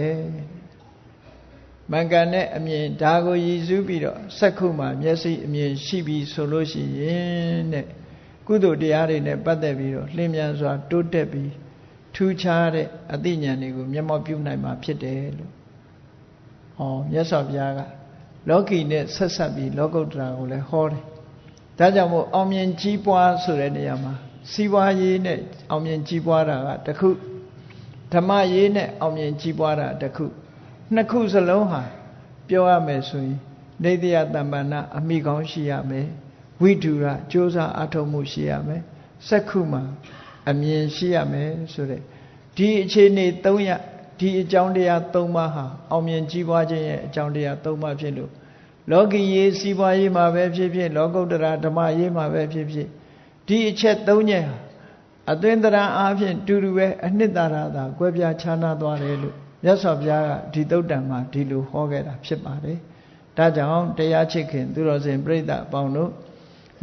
မှန်ကန်တဲ့အမြင်ဒါကိုရည်စူးပြီးတော့စက္ခုမှာမျက်စိအမြင်ရှိပြီးဆိုလို့ရှိရင်တဲ့ကုသိုလ်တရားတွေနဲ့ပတ်သက်ပြီးတော့လင်းမြန်စွာတိုးတက်ပြီးထူးခြားတဲ့အသိဉာဏ်တွေကိုမျက်မှောက်ပြုနိုင်မှာဖြစ်တယ်လို့မြတ်စွာဘုရားကလောကီနဲ့ဆက်ဆက်ပြီးလောကုတ္တရာကိုလည်းဟောတယ်ဒါကြောင့်မို့အောင်မြင်ကြီးပွားဆိုတဲ့နေရာမှာစီးပွားရေးနဲ့အောင်မြင်ကြီးပွားတာကတစ်ခုဓမ္မရေးနဲ့အောင်မြင်ကြီးပွားတာတစ်ခုနှစ်ခုစလုံးဟာပြောရမယ်ဆိုရင်နေတယတမ္ပန္နအမိကောင်းရှိရမယ်ဝိဓုရကြိုးစားအထောက်မှုရှိရမယ်စက္ခုမှာအမြင်ရှိရမယ်ဆိုတဲ့ဒီအခြေအနေ၃ရပ်ဒီအကြောင်းတရား၃ပါးဟာအောင်မြင်ကြီးပွားခြင်းရဲ့အကြောင်းတရား၃ပါးဖြစ်လို့လောကီရေးစီးပွားရေးမှာပဲဖြစ်ဖြစ်လောကုတ္တရာဓမ္မရေးမှာပဲဖြစ်ဖြစ်ဒီအချက်၃ချက်ဟာအသွင်သဏ္ဍာန်အားဖြင့်တူတူပဲအနှစ်သာရသာကွဲပြားခြားနားသွားတယ်လို့မြတ်စွာဘုရားကဒီသုတ်တံမှာဒီလိုဟောခဲ့တာဖြစ်ပါတယ်ဒါကြောင့်တရားချစ်ခင်သူတော်စင်ပြိဿအပေါင်းတို့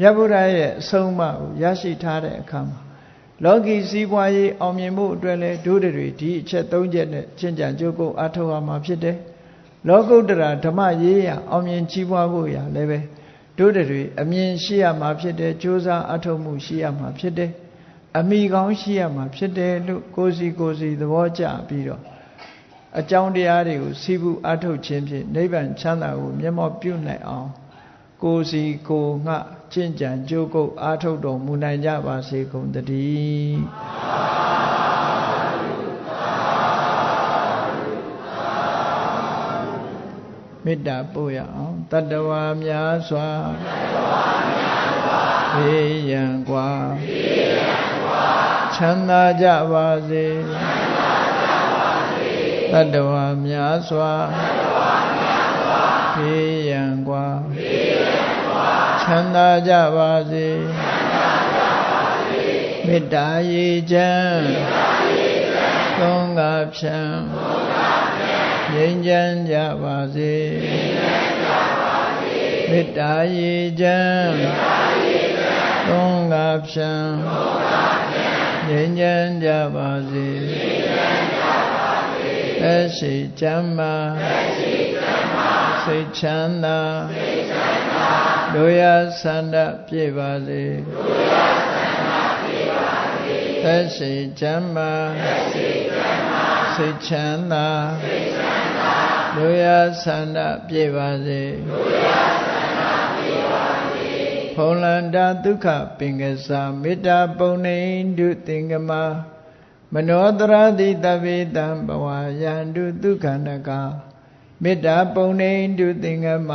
မြတ်ဗုဒ္ဓရဲ့အဆုံးအမကိုရရှိထားတဲ့အခါမှာလောကီစီးပွားရေးအောင်မြင်မှုအတွက်လည်းဒုတွေဒီအချက်၃ချက်နဲ့ကျင့်ကြံကြိုးကိုအားထုတ်ရမှာဖြစ်တယ်လောကုတ္တရာဓမ္မရေးရအောင်မြင်ကြီးပွားဖို့ရလည်းပဲဒုတွေအမြင်ရှိရမှာဖြစ်တယ်ကြိုးစားအားထုတ်မှုရှိရမှာဖြစ်တယ်အမိကောင်းရှိရမှာဖြစ်တယ်လို့ကိုယ်စီသဘောကျပြီးတော့အကြောင်းတရားတွေကိုစီးပူးအားထုတ်ခြင်းဖြင့်နိဗ္ဗာန်ချမ်းသာကိုမျက်မှောက်ပြုနိုင်အောင်ကိုယ်စီကိုယ်ငှကျင့်ကြံကြိုးကုပ်အားထုတ်တော်မူနိုင်ကြပါစေကုန်သတည်းမေတ္တာပို့ရအောင်တတ္တဝါများစွာဘေးရန်กว่าချမ်းသာကြပါစေတတ္တဝါများစွာဘေးရန်กว่าချမ်းသာကြပါစေမေတ္တာရေချမ်းသုံးငါဖြံငြိမ်းချမ်းကြပါစေမေတ္တာရေချမ်းသုံးငါဖြံငြိမ်းချမ်းကြပါစေသက်ရှိချမ်းသာစိတ်ချမ်းသာတို့ရဆန္ဒပြည့်ပါစေသက်ရှိချမ်းသာစိတ်ချမ်းသာတို့ရဆန္ဒပြည့်ပါစေဖုံလန္တာဒုက္ခပင်ကစားမေတ္တာပုံနေဒုသင်္ကမမနောတရတိတဗေတံဘဝယန္တုဒုက္ခနကမေတ္တာပုံနေဒုသင်္ကမ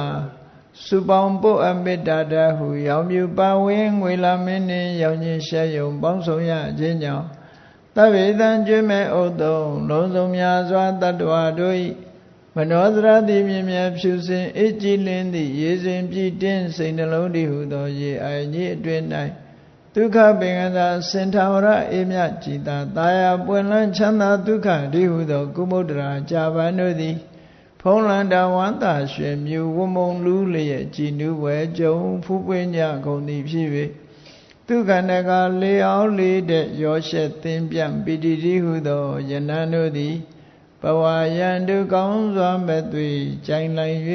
စုပေါင်းပို့အမေတ္တာတဟုရောင်မြူပါဝင်ငွေလာမင်းနှင့်ရောင်ချင်းရှဲယုံပေါင်းဆောင်ရခြင်းကြောင့်တဗေတံကျွေးမဲ့ဥတုံလုံးစုံများစွာတတ္တဝါတို့၏မနောသရတိမြင်မြတ်ဖြူစင်အေးကြည်လင်းသည့်ရေစဉ်ပြည့်တင်းစိတ်နှလုံးတည်ဟုသောရေအိုင်ကြီးအတွင်၌ဒုက္ခပင်ကသာစင်ထာဝရအေးမြကြည်သာတာယာပွင့်လန်းချမ်းသာဒုက္ခတည်းဟုသောကုမုဒ္ဒရာကြာပန်တို့သည်ဖုံးလန္တာဝန္တာရွှင်မြူဝမုံလူလျက်ကြည်နူးဝဲကြုံဖူးပွင့်ကြကုန်သည်ဖြစ်၍ဒုက္ခနကလေအောင်လေးတဲ့ရောရှက်သင်ပြန့်ပိတိတိဟုသောယနံတို့သည်ဘဝယန္တုကောင်းစွာမဲ့သွေကြိုင်လိုက်